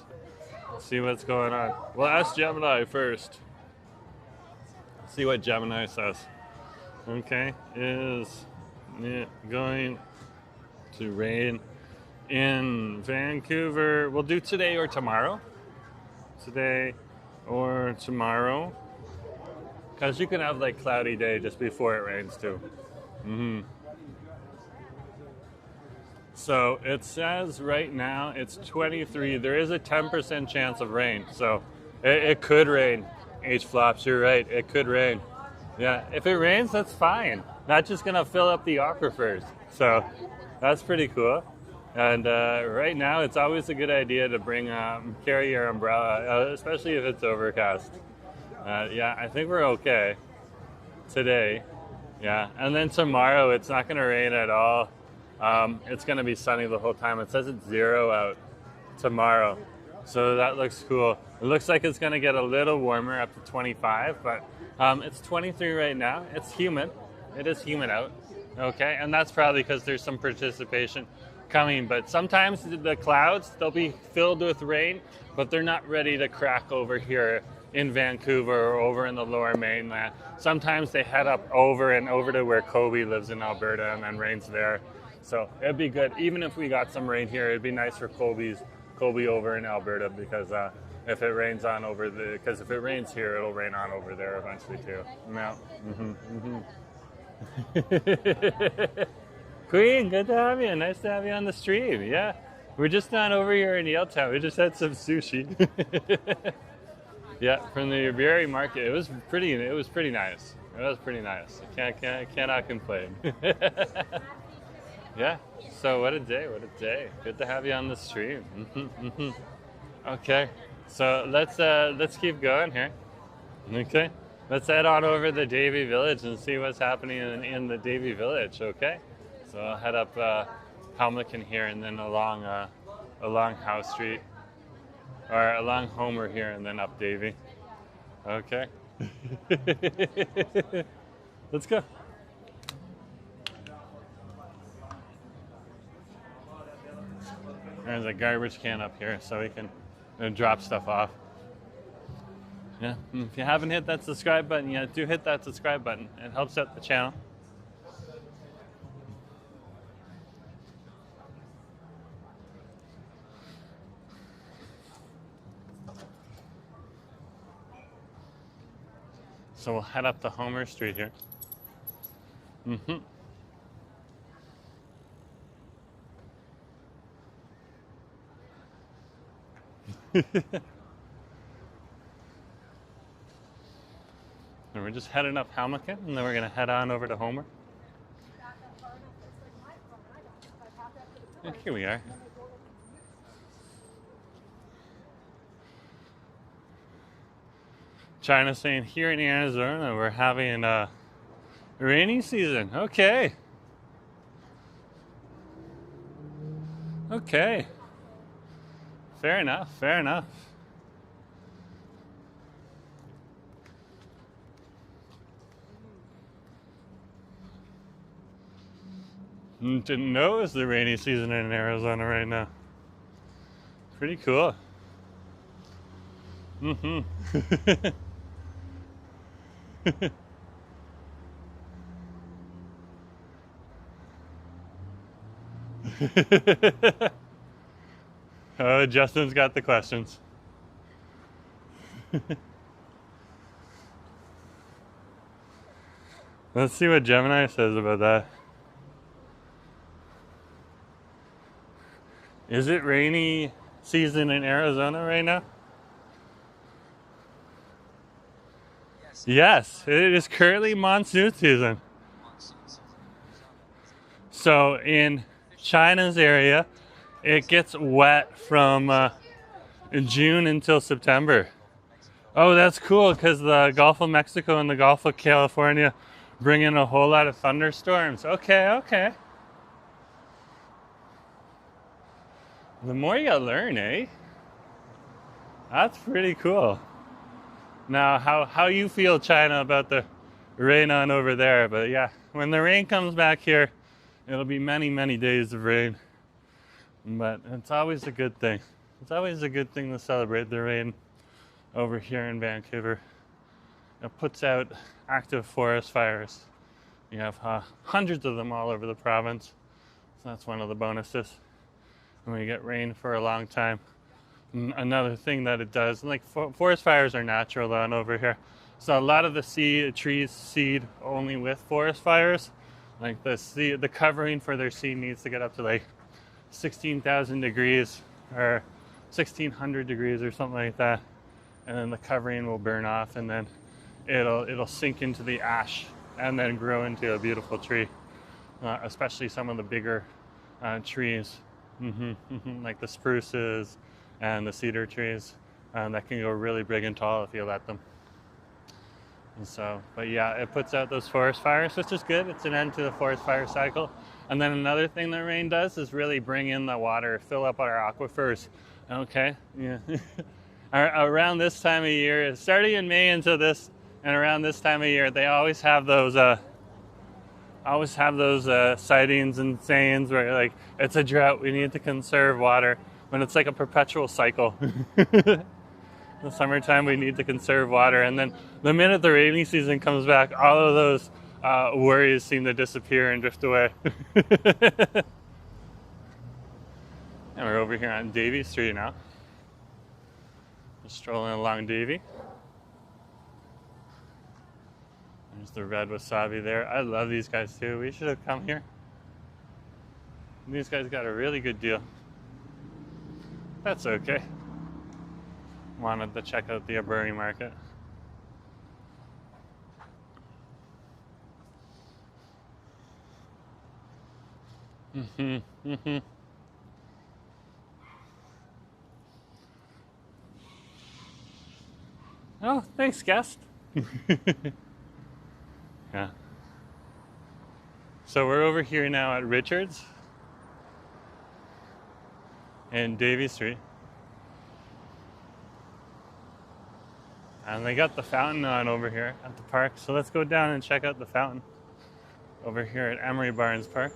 See what's going on. We'll ask Gemini first. See what Gemini says. Okay, is it going to rain in Vancouver? We'll do today or tomorrow. Today or tomorrow. Because you can have like cloudy day just before it rains too. So it says right now it's 23. There is a 10% chance of rain. So it could rain. H-flops, you're right. It could rain. Yeah, if it rains, that's fine. Not just gonna fill up the aquifers. So that's pretty cool. And right now, it's always a good idea to carry your umbrella, especially if it's overcast. Yeah, I think we're okay today. Yeah, and then tomorrow, it's not gonna rain at all. It's gonna be sunny the whole time. It says it's 0 out tomorrow. So that looks cool. It looks like it's gonna get a little warmer up to 25, but it's 23 right now. It's humid. It is humid out. Okay, and that's probably because there's some precipitation coming. But sometimes the clouds, they'll be filled with rain, but they're not ready to crack over here in Vancouver or over in the lower mainland. Sometimes they head up over to where Kobe lives in Alberta and then rains there. So it'd be good. Even if we got some rain here, it'd be nice for Kobe over in Alberta because if it rains if it rains here, it'll rain on over there eventually too. No. Queen, good to have you. Nice to have you on the stream. Yeah, we're just not over here in Yaletown. We just had some sushi. Yeah, from the Berry Market. It was pretty nice. It was pretty nice. I cannot complain. Yeah. So what a day. Good to have you on the stream. Okay. So let's keep going here. Okay. Let's head on over to Davie Village and see what's happening in the Davie Village, okay? So I'll head up Helmlickin here and then along House Street, or along Homer here and then up Davie. Okay. Let's go. There's a garbage can up here so we can drop stuff off. Yeah, if you haven't hit that subscribe button yet, do hit that subscribe button. It helps out the channel. So we'll head up to Homer Street here. And we're just heading up Hamilton, and then we're gonna head on over to Homer. And here we are. China's saying here in Arizona we're having a rainy season. Okay. Okay. Fair enough, fair enough. Didn't know it was the rainy season in Arizona right now. Pretty cool. Oh, Justin's got the questions. Let's see what Gemini says about that. Is it rainy season in Arizona right now? Yes, it is currently monsoon season. So in China's area, it gets wet from June until September. Oh, that's cool because the Gulf of Mexico and the Gulf of California bring in a whole lot of thunderstorms. Okay, okay. The more you learn, eh? That's pretty cool. Now, how you feel, China, about the rain on over there? But yeah, when the rain comes back here, it'll be many, many days of rain. But it's always a good thing. It's always a good thing to celebrate the rain over here in Vancouver. It puts out active forest fires. You have hundreds of them all over the province. So that's one of the bonuses. When you get rain for a long time. Another thing that it does, like forest fires are natural on over here. So a lot of the trees seed only with forest fires. Like the covering for their seed needs to get up to like 16,000 degrees or 1,600 degrees or something like that. And then the covering will burn off, and then it'll sink into the ash and then grow into a beautiful tree. Especially some of the bigger trees. Like the spruces and the cedar trees that can go really big and tall if you let them. And so, but yeah, it puts out those forest fires, which is good. It's an end to the forest fire cycle. And then another thing that rain does is really bring in the water, fill up our aquifers. Okay, yeah. Around this time of year, starting in May into this, and around this time of year, they always have those sightings and sayings where like it's a drought, we need to conserve water, when it's like a perpetual cycle. The summertime we need to conserve water, and then the minute the rainy season comes back, all of those worries seem to disappear and drift away. And we're over here on Davie Street now. Just strolling along Davie. There's the red wasabi there. I love these guys too. We should have come here. These guys got a really good deal. That's okay. Wanted to check out the Alberni market. Oh, thanks, guest. Yeah. So we're over here now at Richards and Davie Street. And they got the fountain on over here at the park. So let's go down and check out the fountain over here at Emery Barnes Park.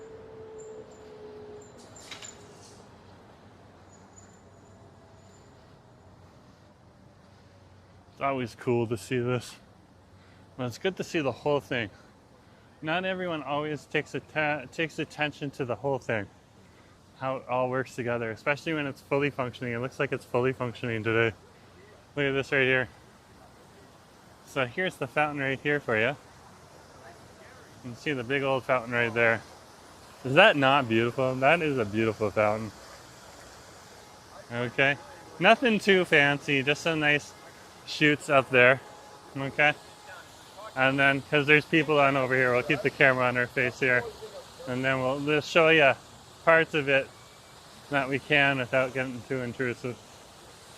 It's always cool to see this. Well, it's good to see the whole thing. Not everyone always takes attention to the whole thing, how it all works together, especially when it's fully functioning. It looks like it's fully functioning today. Look at this right here. So here's the fountain right here for you. You can see the big old fountain right there. Is that not beautiful? That is a beautiful fountain. Okay. Nothing too fancy, just some nice shoots up there. Okay. And then, because there's people on over here, we'll keep the camera on our face here. And then we'll just show you parts of it that we can without getting too intrusive.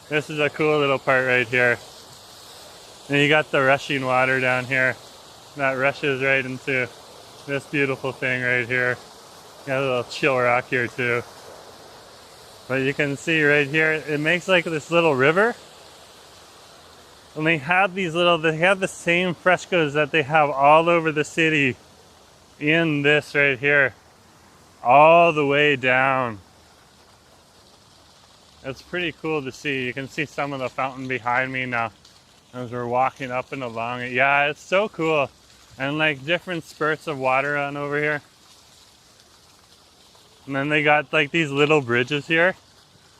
This is a cool little part right here. And you got the rushing water down here that rushes right into this beautiful thing right here. Got a little chill rock here too. But you can see right here, it makes like this little river. And they have the same frescoes that they have all over the city in this right here, all the way down. It's pretty cool to see. You can see some of the fountain behind me now as we're walking up and along it. Yeah, it's so cool. And like different spurts of water on over here. And then they got like these little bridges here,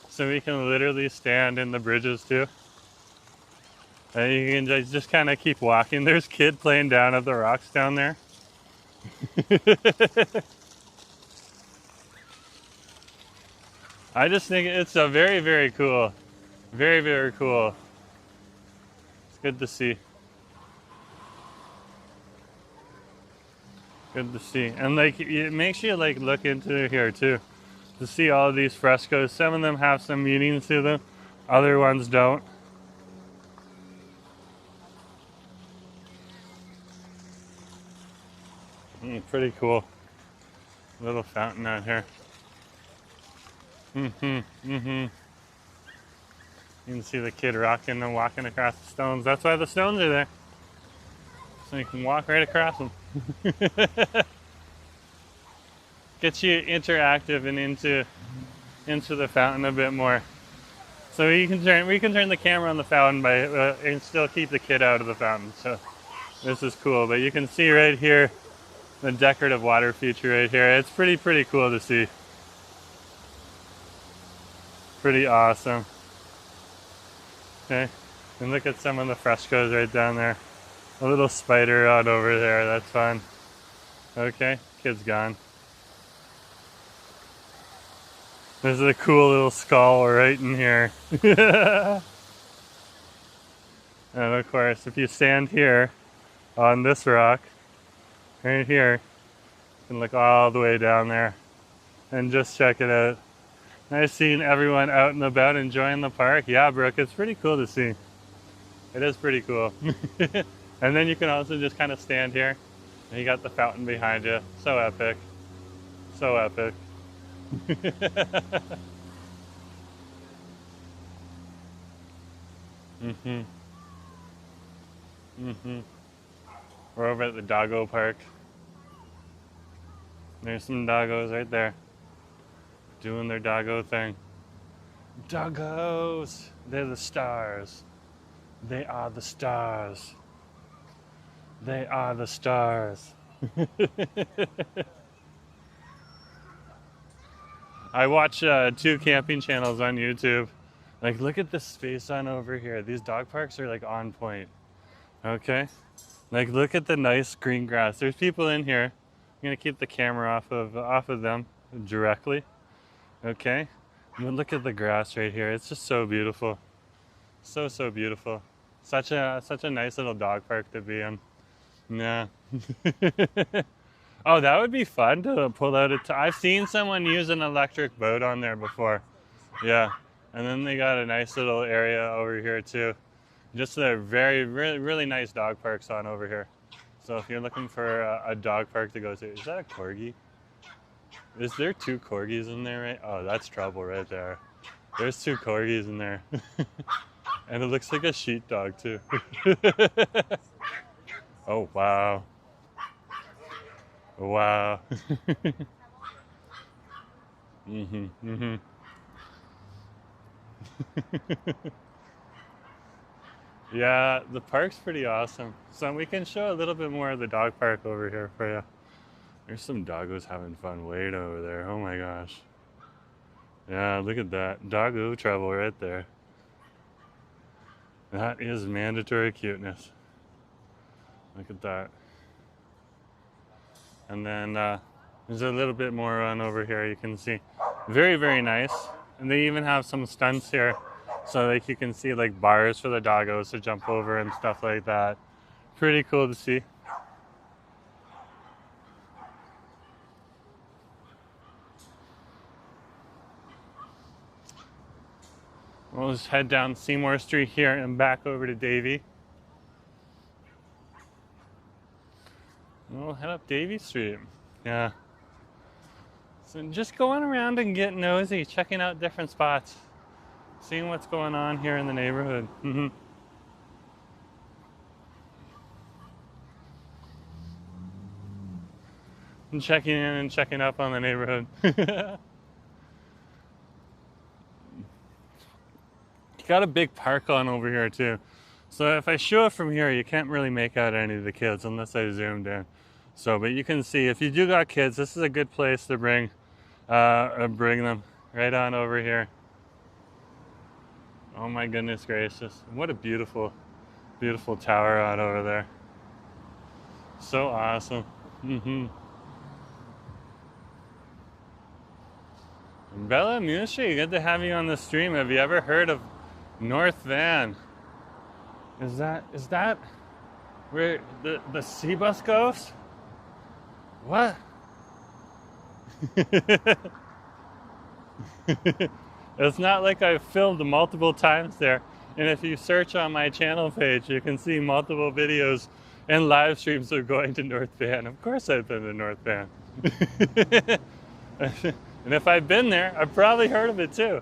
so we can literally stand in the bridges too. And you can just kind of keep walking. There's kid playing down at the rocks down there. I just think it's a very, very cool. Very, very cool. It's good to see. Good to see. And like, it makes you like look into here too, to see all of these frescoes. Some of them have some meanings to them, other ones don't. Pretty cool. Little fountain out here. You can see the kid rocking and walking across the stones. That's why the stones are there. So you can walk right across them. Gets you interactive and into the fountain a bit more. So we can turn the camera on the fountain by and still keep the kid out of the fountain. So this is cool. But you can see right here the decorative water feature right here. It's pretty cool to see. Pretty awesome. Okay, and look at some of the frescoes right down there. A little spider out over there, that's fun. Okay, kid's gone. There's a cool little skull right in here. And of course, if you stand here on this rock, right here, you can look all the way down there and just check it out. Nice seeing everyone out and about enjoying the park. Yeah, Brooke, it's pretty cool to see. It is pretty cool. And then you can also just kind of stand here and you got the fountain behind you. So epic. So epic. We're over at the doggo park. There's some doggos right there, doing their doggo thing. Doggos! They're the stars. They are the stars. They are the stars. I watch 2 camping channels on YouTube. Like, look at the space on over here. These dog parks are like on point. Okay? Like, look at the nice green grass. There's people in here. I'm gonna keep the camera off of them directly. Okay? And look at the grass right here. It's just so beautiful. So beautiful. Such a nice little dog park to be in. Yeah. Oh, that would be fun to pull out I've seen someone use an electric boat on there before. Yeah. And then they got a nice little area over here too. Just a really nice dog parks on over here. So if you're looking for a dog park to go to, is that a corgi? Is there 2 corgis in there, right? Oh, that's trouble right there. There's 2 corgis in there. And it looks like a sheepdog too. Oh, wow. Wow. Yeah, the park's pretty awesome. So we can show a little bit more of the dog park over here for you. There's some doggos having fun way over there. Oh my gosh. Yeah, look at that. Doggo trouble right there. That is mandatory cuteness. Look at that. And then there's a little bit more on over here you can see. Very, very nice. And they even have some stunts here. So like you can see like bars for the doggos to jump over and stuff like that. Pretty cool to see. We'll just head down Seymour Street here and back over to Davie. We'll head up Davie Street. Yeah. So just going around and getting nosy, checking out different spots, seeing what's going on here in the neighborhood. And checking in and checking up on the neighborhood. Got a big park on over here too. So if I show it from here, you can't really make out any of the kids unless I zoomed in. So, but you can see if you do got kids, this is a good place to bring them right on over here. Oh my goodness gracious. What a beautiful, beautiful tower out over there. So awesome. Bella Mushi, good to have you on the stream. Have you ever heard of North Van? Is that where the sea bus goes? What? It's not like I've filmed multiple times there. And if you search on my channel page, you can see multiple videos and live streams of going to North Van. Of course I've been to North Van. And if I've been there, I've probably heard of it too.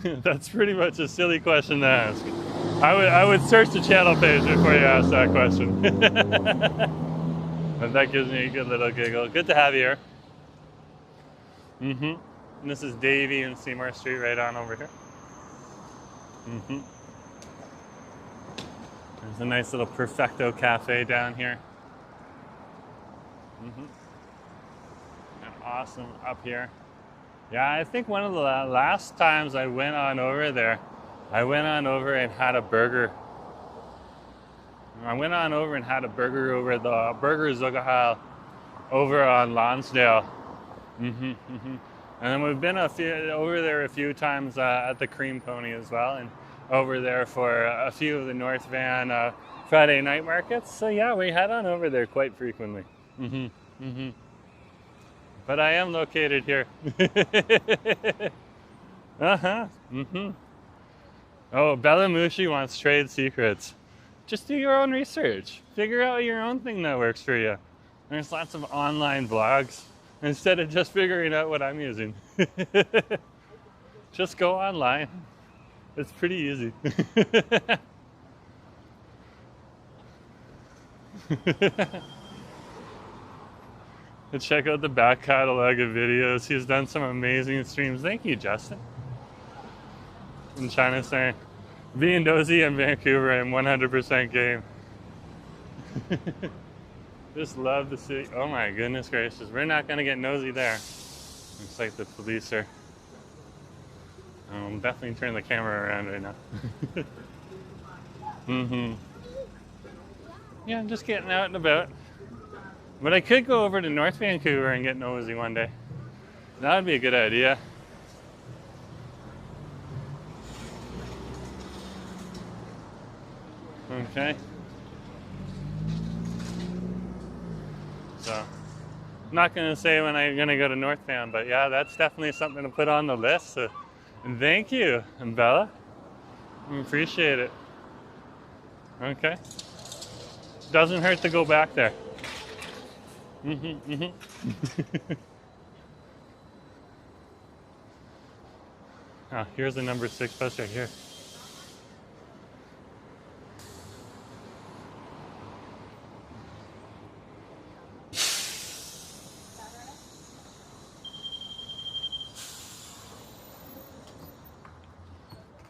That's pretty much a silly question to ask. I would search the channel page before you ask that question. But that gives me a good little giggle. Good to have you here. And this is Davie and Seymour Street right on over here. There's a nice little Perfecto Cafe down here. And awesome up here. Yeah, I think one of the last times I went on over there, I went on over and had a burger. I went on over and had a burger over the Burger Zugahal over on Lonsdale. And then we've been over there a few times at the Cream Pony as well, and over there for a few of the North Van Friday night markets. So yeah, we head on over there quite frequently. But I am located here. Oh, Bellamushi wants trade secrets. Just do your own research. Figure out your own thing that works for you. There's lots of online blogs instead of just figuring out what I'm using. Just go online. It's pretty easy. And check out the back catalog of videos. He's done some amazing streams. Thank you, Justin. In China saying, being nosy in Vancouver, I'm 100% game. Just love the city. Oh my goodness gracious. We're not going to get nosy there. Looks like the police are. I'll definitely turn the camera around right now. Yeah, I'm just getting out and about. But I could go over to North Vancouver and get nosy one day. That would be a good idea. Okay. So, I'm not going to say when I'm going to go to North Van, but yeah, that's definitely something to put on the list. So, and thank you, Bella. I appreciate it. Okay. Doesn't hurt to go back there. Oh, here's the number 6 bus right here.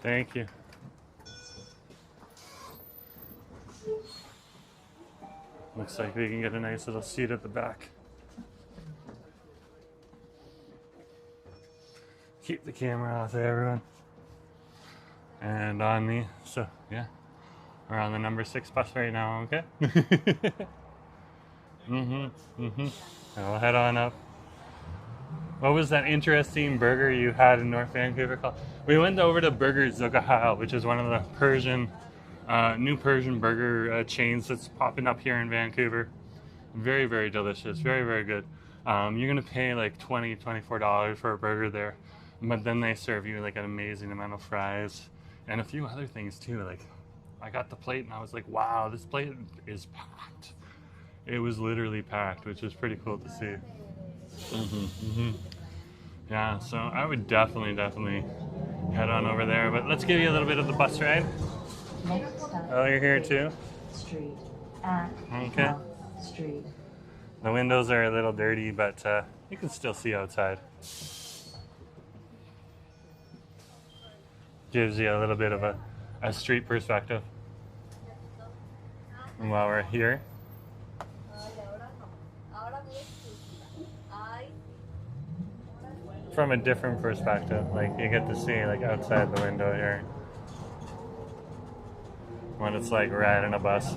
Thank you. Looks like we can get a nice little seat at the back. Keep the camera off of everyone. And on me. So, yeah. We're on the number 6 bus right now, okay? I'll head on up. What was that interesting burger you had in North Vancouver called? We went over to Burger Zugahal, which is one of the new Persian burger chains that's popping up here in Vancouver. Very, very delicious. Very, very good. You're going to pay like $20, $24 for a burger there. But then they serve you like an amazing amount of fries and a few other things too. Like, I got the plate and I was like, wow, this plate is packed. It was literally packed, which is pretty cool to see. Yeah, so I would definitely head on over there. But let's give you a little bit of the bus ride. Oh, you're here too? Street. Okay. Street. The windows are a little dirty, but you can still see outside. Gives you a little bit of a street perspective. And while we're here, from a different perspective, like you get to see like outside the window here when it's like riding a bus.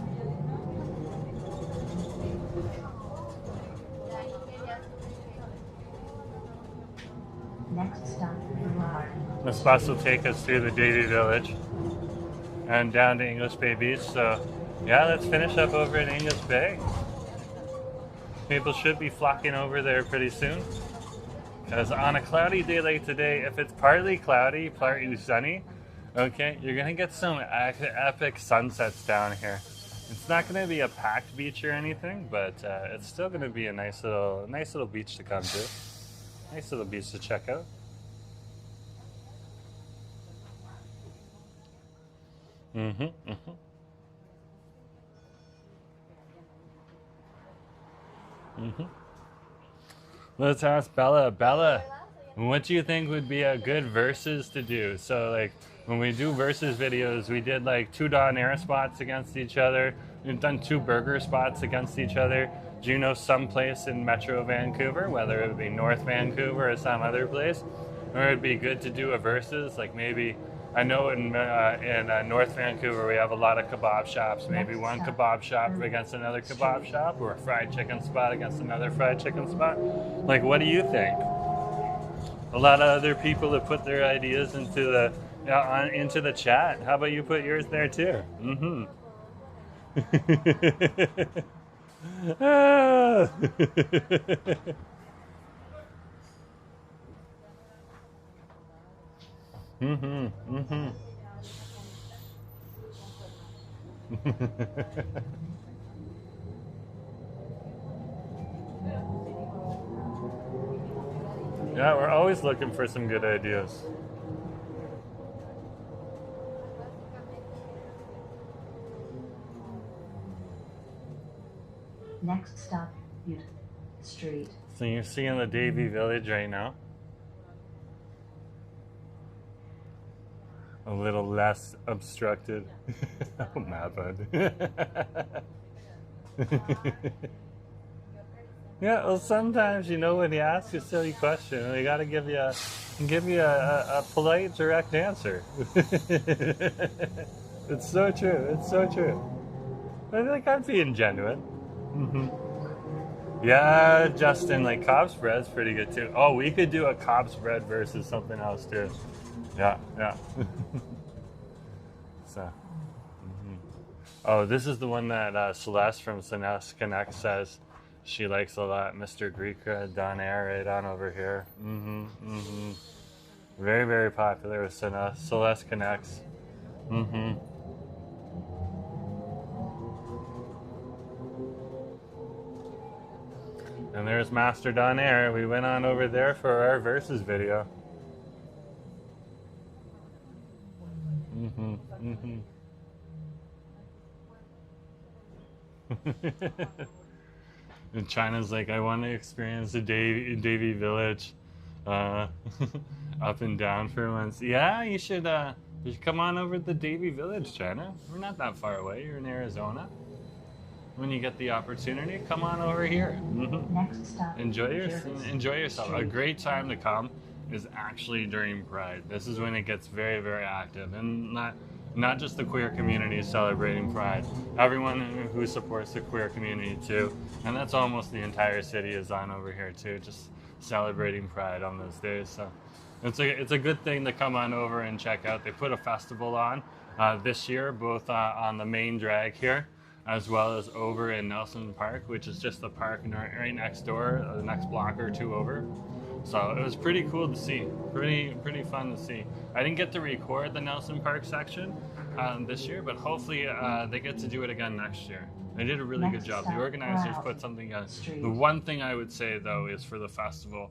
Next stop, This bus will take us through the Davie Village and down to English Bay Beach. So yeah, let's finish up over at English Bay. People should be flocking over there pretty soon. Because on a cloudy day like today, if it's partly cloudy, partly sunny, okay, you're gonna get some epic sunsets down here. It's not gonna be a packed beach or anything, but it's still gonna be a nice little beach to come to. Nice little beach to check out. Let's ask Bella. Bella, what do you think would be a good versus to do? So like when we do versus videos, we did like 2 Don Air spots against each other. We've done 2 burger spots against each other. Do you know some place in Metro Vancouver, whether it would be North Vancouver or some other place, or it'd be good to do a versus? Like maybe, I know in North Vancouver we have a lot of kebab shops. Maybe one kebab shop against another kebab shop, or a fried chicken spot against another fried chicken spot. Like, what do you think? A lot of other people have put their ideas into the chat. How about you put yours there too? Yeah, we're always looking for some good ideas. Next stop, Street. So you're seeing the Davie Village right now. A little less obstructed. Oh, my bud. Yeah, well, sometimes, you know, when you ask a silly question, they got to give you a polite, direct answer. It's so true. It's so true. I think I'm being genuine. Yeah, Justin, like Cobb's bread's pretty good too. Oh, we could do a Cobb's bread versus something else too. Yeah. So. Oh, this is the one that Celeste from Celeste Connect says she likes a lot. Mr. Greek Don Air right on over here. Very, very popular with Celeste Connects. And there's Master Don Air. We went on over there for our versus video. And China's like, I want to experience the Davie Village up and down for once. Yeah, you should You should come on over to the Davie Village, China. We're not that far away. You're in Arizona. When you get the opportunity, come on over here. Next stop. Enjoy Jervis yourself. A Street. great time to come is actually during Pride. This is when it gets very, very active, and not just the queer community celebrating Pride. Everyone who supports the queer community too, and that's almost the entire city is on over here too, just celebrating Pride on those days. So it's a good thing to come on over and check out. They put a festival on this year, both on the main drag here, as well as over in Nelson Park, which is just the park right next door, the next block or two over. So it was pretty cool to see, pretty fun to see. I didn't get to record the Nelson Park section this year, but hopefully they get to do it again next year. They did a really good job. The organizers put something on. The one thing I would say though is for the festival,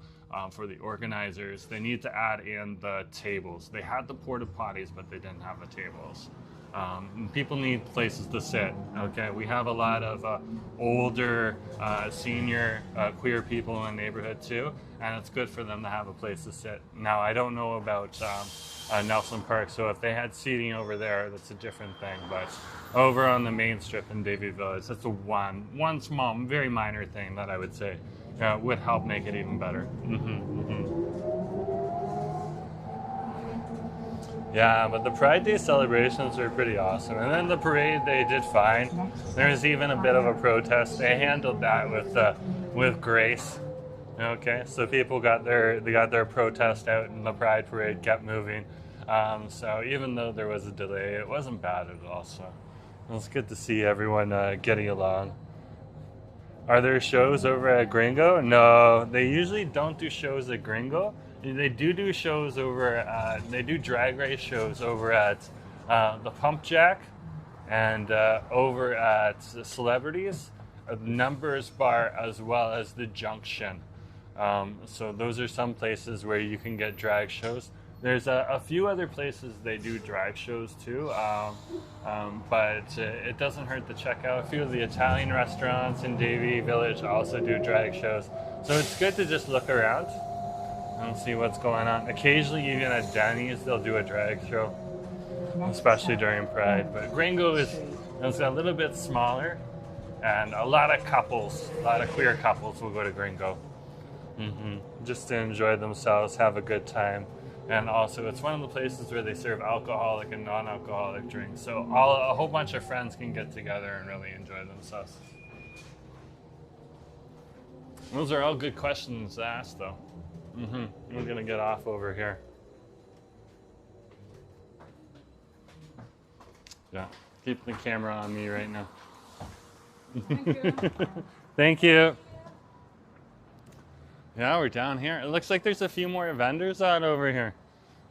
for the organizers, they need to add in the tables. They had the porta potties, but they didn't have the tables. People need places to sit. Okay, we have a lot of older, senior queer people in the neighborhood too, and it's good for them to have a place to sit. Now, I don't know about Nelson Park, so if they had seating over there, that's a different thing. But over on the main strip in Davie Village, that's a one small, very minor thing that I would say would help make it even better. Yeah, but the Pride Day celebrations were pretty awesome. And then the parade, they did fine. There was even a bit of a protest. They handled that with grace. Okay, so people got their protest out, and the Pride Parade kept moving. So even though there was a delay, it wasn't bad at all. So it was good to see everyone getting along. Are there shows over at Gringo? No, they usually don't do shows at Gringo. They do shows over. They do drag race shows over at the Pump Jack and over at Celebrities, the Numbers Bar, as well as the Junction. So those are some places where you can get drag shows. There's a few other places they do drag shows too, but it doesn't hurt to check out. A few of the Italian restaurants in Davie Village also do drag shows. So it's good to just look around and see what's going on. Occasionally, even at Denny's, they'll do a drag show, especially during Pride. But Gringo is a little bit smaller, and a lot of queer couples will go to Gringo. Just to enjoy themselves, have a good time. And also, it's one of the places where they serve alcoholic and non-alcoholic drinks. So a whole bunch of friends can get together and really enjoy themselves. Those are all good questions to ask, though. We're going to get off over here. Yeah, keep the camera on me right now. Thank you. Thank you. Yeah, we're down here. It looks like there's a few more vendors on over here.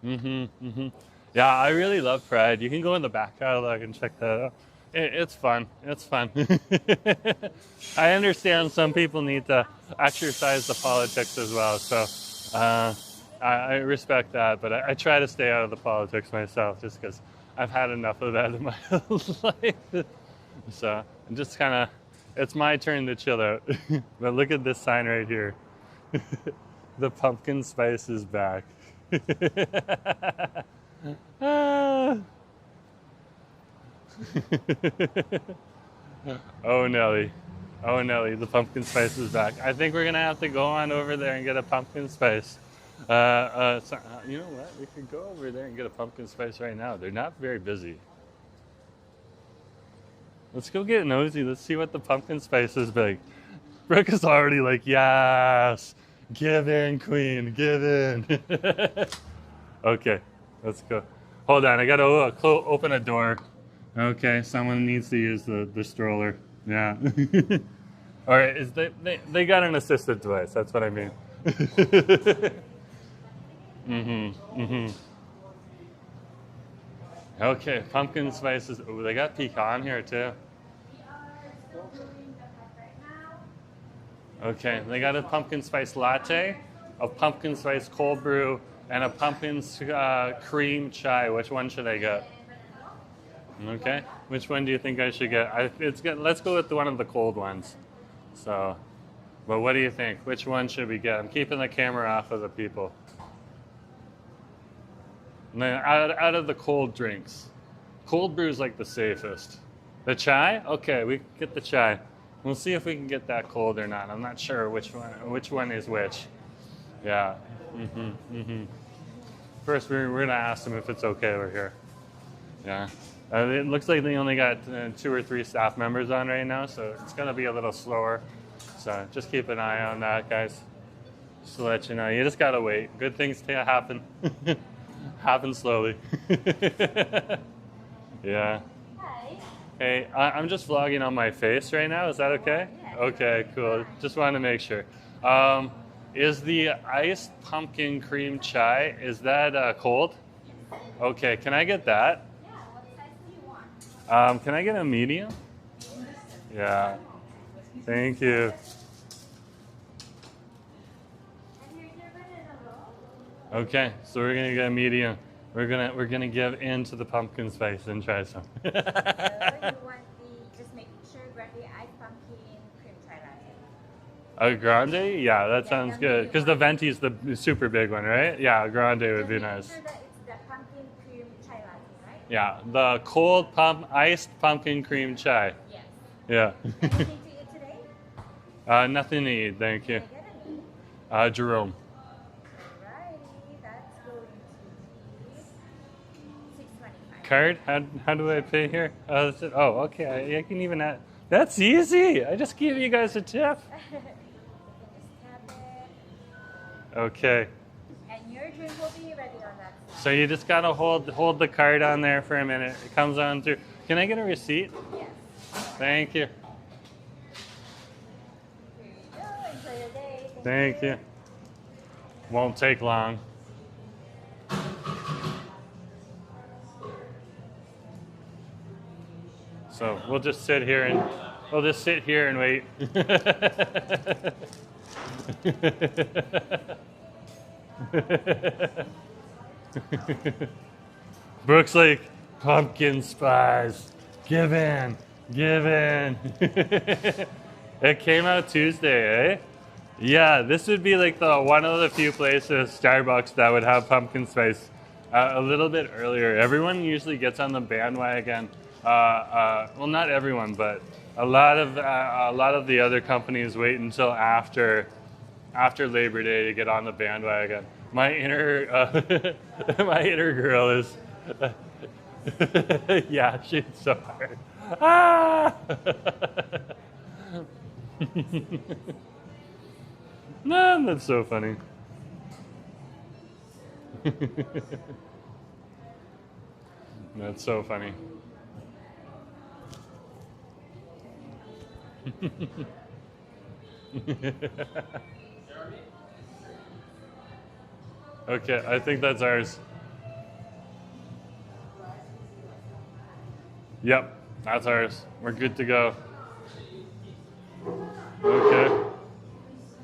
Yeah, I really love Pride. You can go in the back catalog and check that out. It's fun. It's fun. I understand some people need to exercise the politics as well, so I respect that, but I try to stay out of the politics myself just because I've had enough of that in my life. So I'm just kind of, it's my turn to chill out. But look at this sign right here. The pumpkin spice is back. Oh Nelly, the pumpkin spice is back. I think we're gonna have to go on over there and get a pumpkin spice. You know what? We could go over there and get a pumpkin spice right now. They're not very busy. Let's go get nosy. Let's see what the pumpkin spice is like. Brooke is already like, yes, give in, queen, give in. Okay, let's go. Hold on, I gotta open a door. Okay, someone needs to use the stroller. Yeah. All right, they got an assisted device. That's what I mean. Okay, pumpkin spices. Oh, they got pecan here too. Okay, they got a pumpkin spice latte, a pumpkin spice cold brew, and a pumpkin cream chai. Which one should I get? Okay, which one do you think I should get? Let's go with one of the cold ones. So, but what do you think? Which one should we get? I'm keeping the camera off of the people. And then out of the cold drinks, cold brew is like the safest. The chai? Okay, we get the chai. We'll see if we can get that cold or not. I'm not sure which one is which. Yeah. First, we're gonna ask them if it's okay over here. Yeah. It looks like they only got 2 or 3 staff members on right now, so it's gonna be a little slower. So just keep an eye on that, guys. Just to let you know, you just gotta wait. Good things happen. Happen slowly. Yeah. Hi. Hey, I'm just vlogging on my face right now. Is that okay? Yeah. Okay, cool. Just wanted to make sure. Is the iced pumpkin cream chai, is that cold? Okay, can I get that? Yeah, what size do you want? Can I get a medium? Yeah. Thank you. And here's your banana roll. Okay, so we're gonna get a medium. We're gonna give in to the pumpkin spice and try some. You want the, just making sure, grab the iced pumpkin cream chai latte. A grande? Yeah, that Yeah, sounds the good. medium Because the one. venti's the super big one, right? Yeah, a grande would Just be making nice. sure that it's the pumpkin cream chai latte, right? Yeah, the cold iced pumpkin cream chai. Yes. Yeah. Anything to eat today? Nothing to eat, thank you. Can I get a name? Jerome. Alrighty, that's going to be $6.25. Card? How do I pay here? Oh, okay. I can even add. That's easy. I just gave you guys a tip. You can just tap it, Okay. and your drink will be ready on that side. So you just gotta hold the card on there for a minute. It comes on through. Can I get a receipt? Yes. Thank you. Here you go. Enjoy your day. Thank you. Won't take long. So we'll just sit here and wait. Brooks like pumpkin spice. Give in. It came out Tuesday, eh? Yeah, this would be like the one of the few places, Starbucks, that would have pumpkin spice a little bit earlier. Everyone usually gets on the bandwagon. Well, not everyone, but a lot of the other companies wait until after Labor Day to get on the bandwagon. My inner girl is, yeah, she's so hard. Ah! No, that's so funny. That's so funny. Okay, I think that's ours. Yep, that's ours. We're good to go. Okay.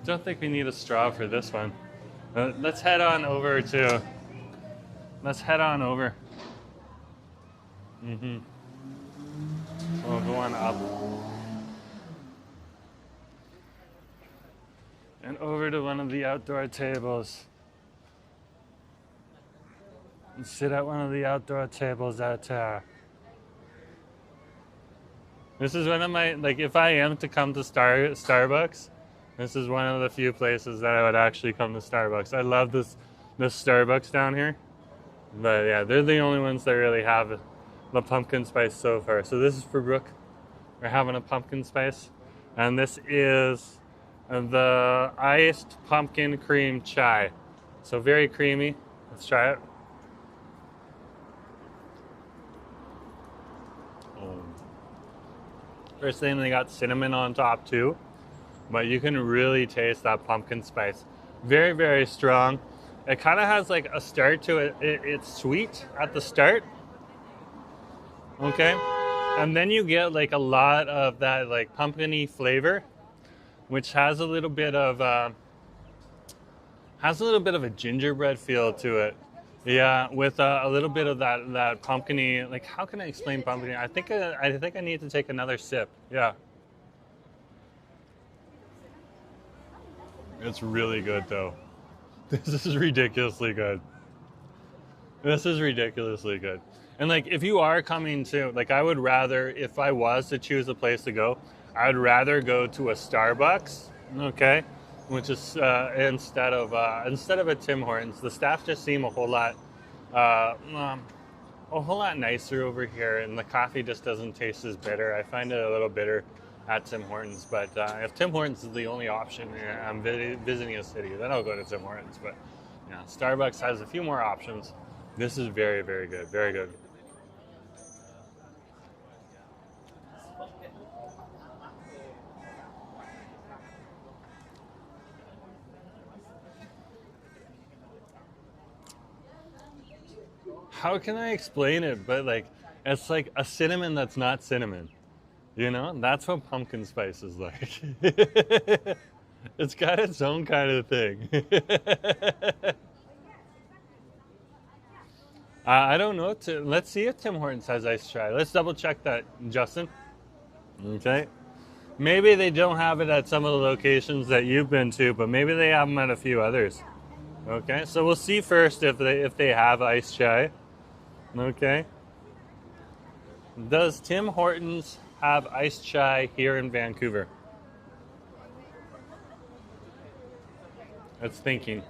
Don't think we need a straw for this one. Let's head on over. We'll go on up. And over to one of the outdoor tables. And sit at one of the outdoor tables out there. This is one of my, like, if I am to come to Starbucks, this is one of the few places that I would actually come to Starbucks. I love this Starbucks down here. But yeah, they're the only ones that really have the pumpkin spice so far. So this is for Brooke. We're having a pumpkin spice. And this is the iced pumpkin cream chai. So very creamy. Let's try it. First thing, they got cinnamon on top too, but you can really taste that pumpkin spice. Very, very strong. It kind of has like a start to it. It's sweet at the start, okay, and then you get like a lot of that like pumpkin-y flavor, which has a little bit of a gingerbread feel to it. Yeah, with a little bit of that pumpkin-y, like, how can I explain pumpkin-y? I think I need to take another sip. Yeah. It's really good though. This is ridiculously good. This is ridiculously good. And like, if you are coming to, like, I would rather, if I was to choose a place to go, I would rather go to a Starbucks, okay, which is instead of a Tim Hortons. The staff just seem a whole lot nicer over here, and the coffee just doesn't taste as bitter. I find it a little bitter at Tim Hortons, but if Tim Hortons is the only option and I'm visiting a city, then I'll go to Tim Hortons. But yeah, Starbucks has a few more options. This is very, very good. Very good. How can I explain it? But like, it's like a cinnamon that's not cinnamon. You know, that's what pumpkin spice is like. It's got its own kind of thing. I don't know. Let's see if Tim Hortons has iced chai. Let's double check that, Justin. Okay. Maybe they don't have it at some of the locations that you've been to, but maybe they have them at a few others. Okay, so we'll see first if they have iced chai. Okay. Does Tim Hortons have iced chai here in Vancouver? It's thinking.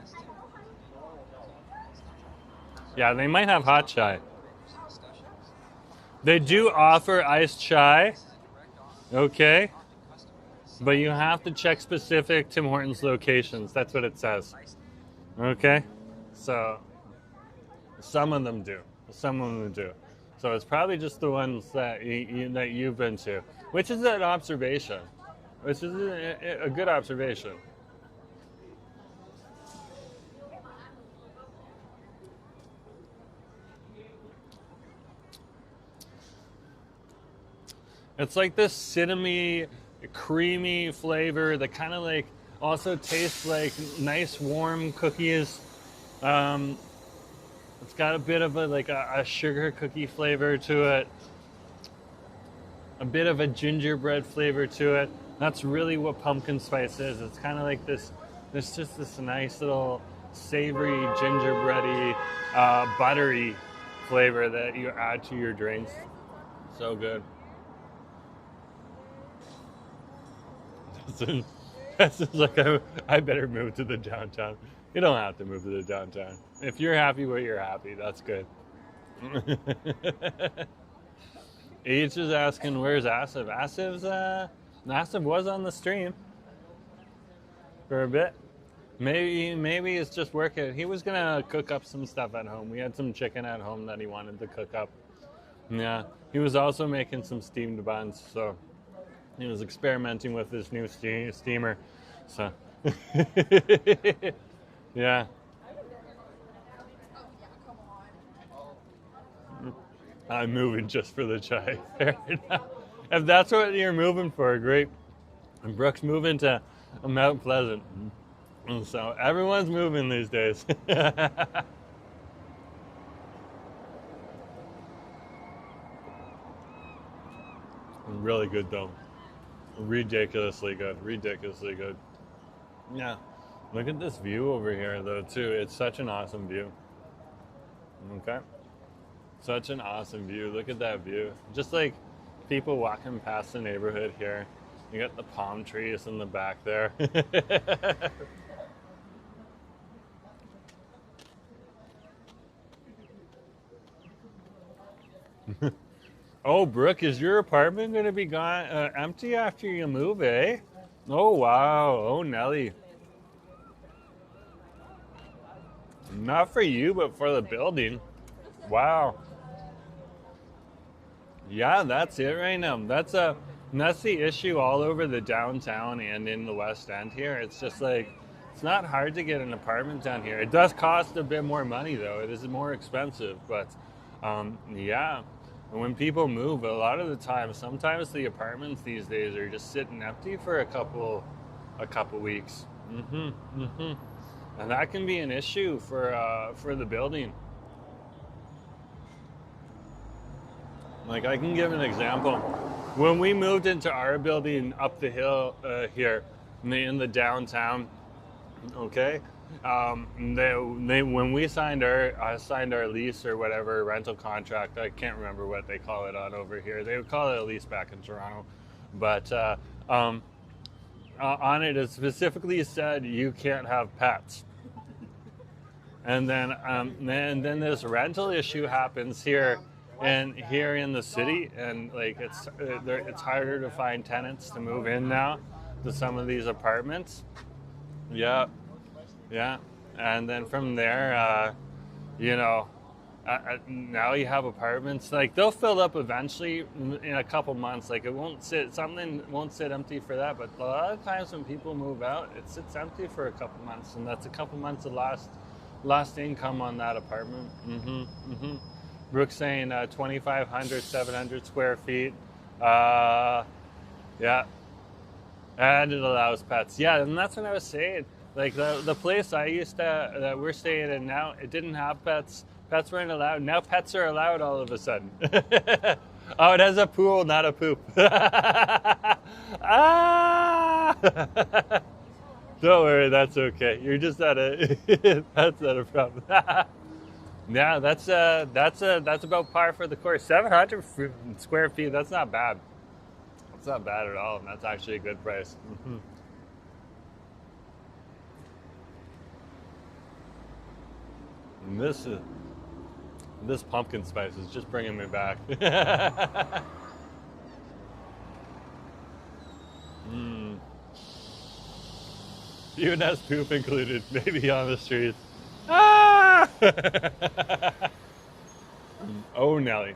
Yeah, they might have hot chai. They do offer iced chai. Okay. But you have to check specific Tim Hortons locations. That's what it says. Okay. So some of them do. Some of them do. So it's probably just the ones that that you've been to, which is an observation. Which is a good observation. It's like this cinnamony, creamy flavor that kind of like also tastes like nice warm cookies. It's got a bit of a sugar cookie flavor to it, a bit of a gingerbread flavor to it. That's really what pumpkin spice is. It's kind of like this nice little savory, gingerbready, buttery flavor that you add to your drinks. So good. That's just like, I better move to the downtown. You don't have to move to the downtown. If you're happy where you're happy, that's good. H is asking, where's Asif? Asif was on the stream for a bit. Maybe it's just working. He was gonna cook up some stuff at home. We had some chicken at home that he wanted to cook up. Yeah, he was also making some steamed buns, so he was experimenting with this new steamer. So, yeah. I'm moving just for the chai. Fair enough. If that's what you're moving for, great. And Brooke's moving to Mount Pleasant. And so everyone's moving these days. Really good though. Ridiculously good. Ridiculously good. Yeah. Look at this view over here though too. It's such an awesome view. Okay. Such an awesome view. Look at that view. Just like people walking past the neighborhood here. You got the palm trees in the back there. Oh, Brooke, is your apartment going to be gone empty after you move, eh? Oh, wow. Oh, Nelly. Not for you, but for the building. Wow. Yeah, that's it right now. That's the issue all over the downtown and in the West End here. It's just like, it's not hard to get an apartment down here. It does cost a bit more money, though. It is more expensive, but yeah. And when people move, a lot of the time, sometimes the apartments these days are just sitting empty for a couple weeks. And that can be an issue for the building. Like, I can give an example. When we moved into our building up the hill here in the downtown, okay, They when we signed our lease or whatever rental contract, I can't remember what they call it on over here. They would call it a lease back in Toronto, but on it specifically said you can't have pets. And then this rental issue happens here in the city, and like it's harder to find tenants to move in now to some of these apartments. Yeah. And then from there, now you have apartments, like they'll fill up eventually in a couple months. Like something won't sit empty for that, but a lot of times when people move out, it sits empty for a couple months, and that's a couple months of lost income on that apartment. Brooke's saying 2,500, 700 square feet. Yeah, and it allows pets. Yeah, and that's what I was saying. Like the place I used to that we're staying in now, it didn't have pets. Pets weren't allowed. Now pets are allowed all of a sudden. Oh, it has a pool, not a poop. Ah! Don't worry, that's okay. You're just that's not a problem. Yeah, that's about par for the course. 700 square feet. That's not bad. That's not bad at all. That's actually a good price. And this pumpkin spice is just bringing me back. Even has poop included, maybe on the streets. Ah! Oh, Nelly.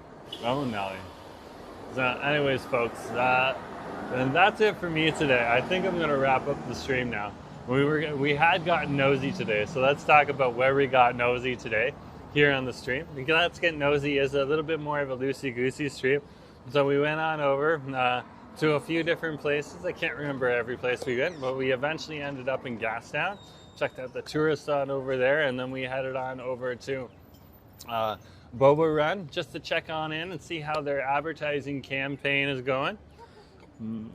So anyways, folks, and that's it for me today. I think I'm going to wrap up the stream now. We had gotten nosy today, so let's talk about where we got nosy today here on the stream. Because Let's Get Nosy is a little bit more of a loosey-goosey stream. So we went on over to a few different places. I can't remember every place we went, but we eventually ended up in Gastown. Checked out the tourist on over there, and then we headed on over to Boba Run just to check on in and see how their advertising campaign is going.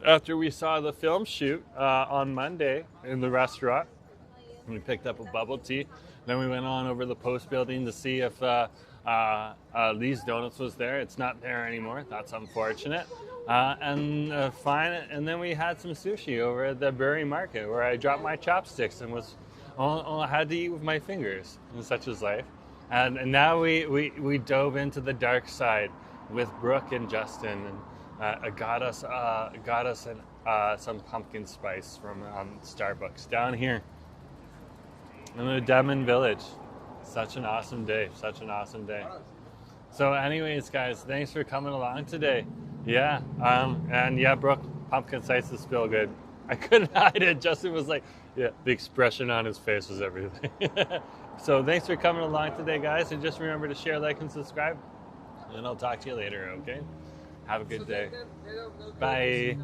After we saw the film shoot on Monday in the restaurant, we picked up a bubble tea. Then we went on over the Post building to see if Lee's Donuts was there. It's not there anymore. That's unfortunate. And then we had some sushi over at the Burry Market, where I dropped my chopsticks and I had to eat with my fingers, and such is life. And now we dove into the dark side with Brooke and Justin, and got us some pumpkin spice from Starbucks down here in the Demon Village. Such an awesome day. So anyways, guys, thanks for coming along today. Yeah, and yeah, Brooke, pumpkin spice is still good. I couldn't hide it. Justin was like, yeah, the expression on his face was everything. So thanks for coming along today, guys, and just remember to share, like, and subscribe, and I'll talk to you later, okay? Have a good day. Bye.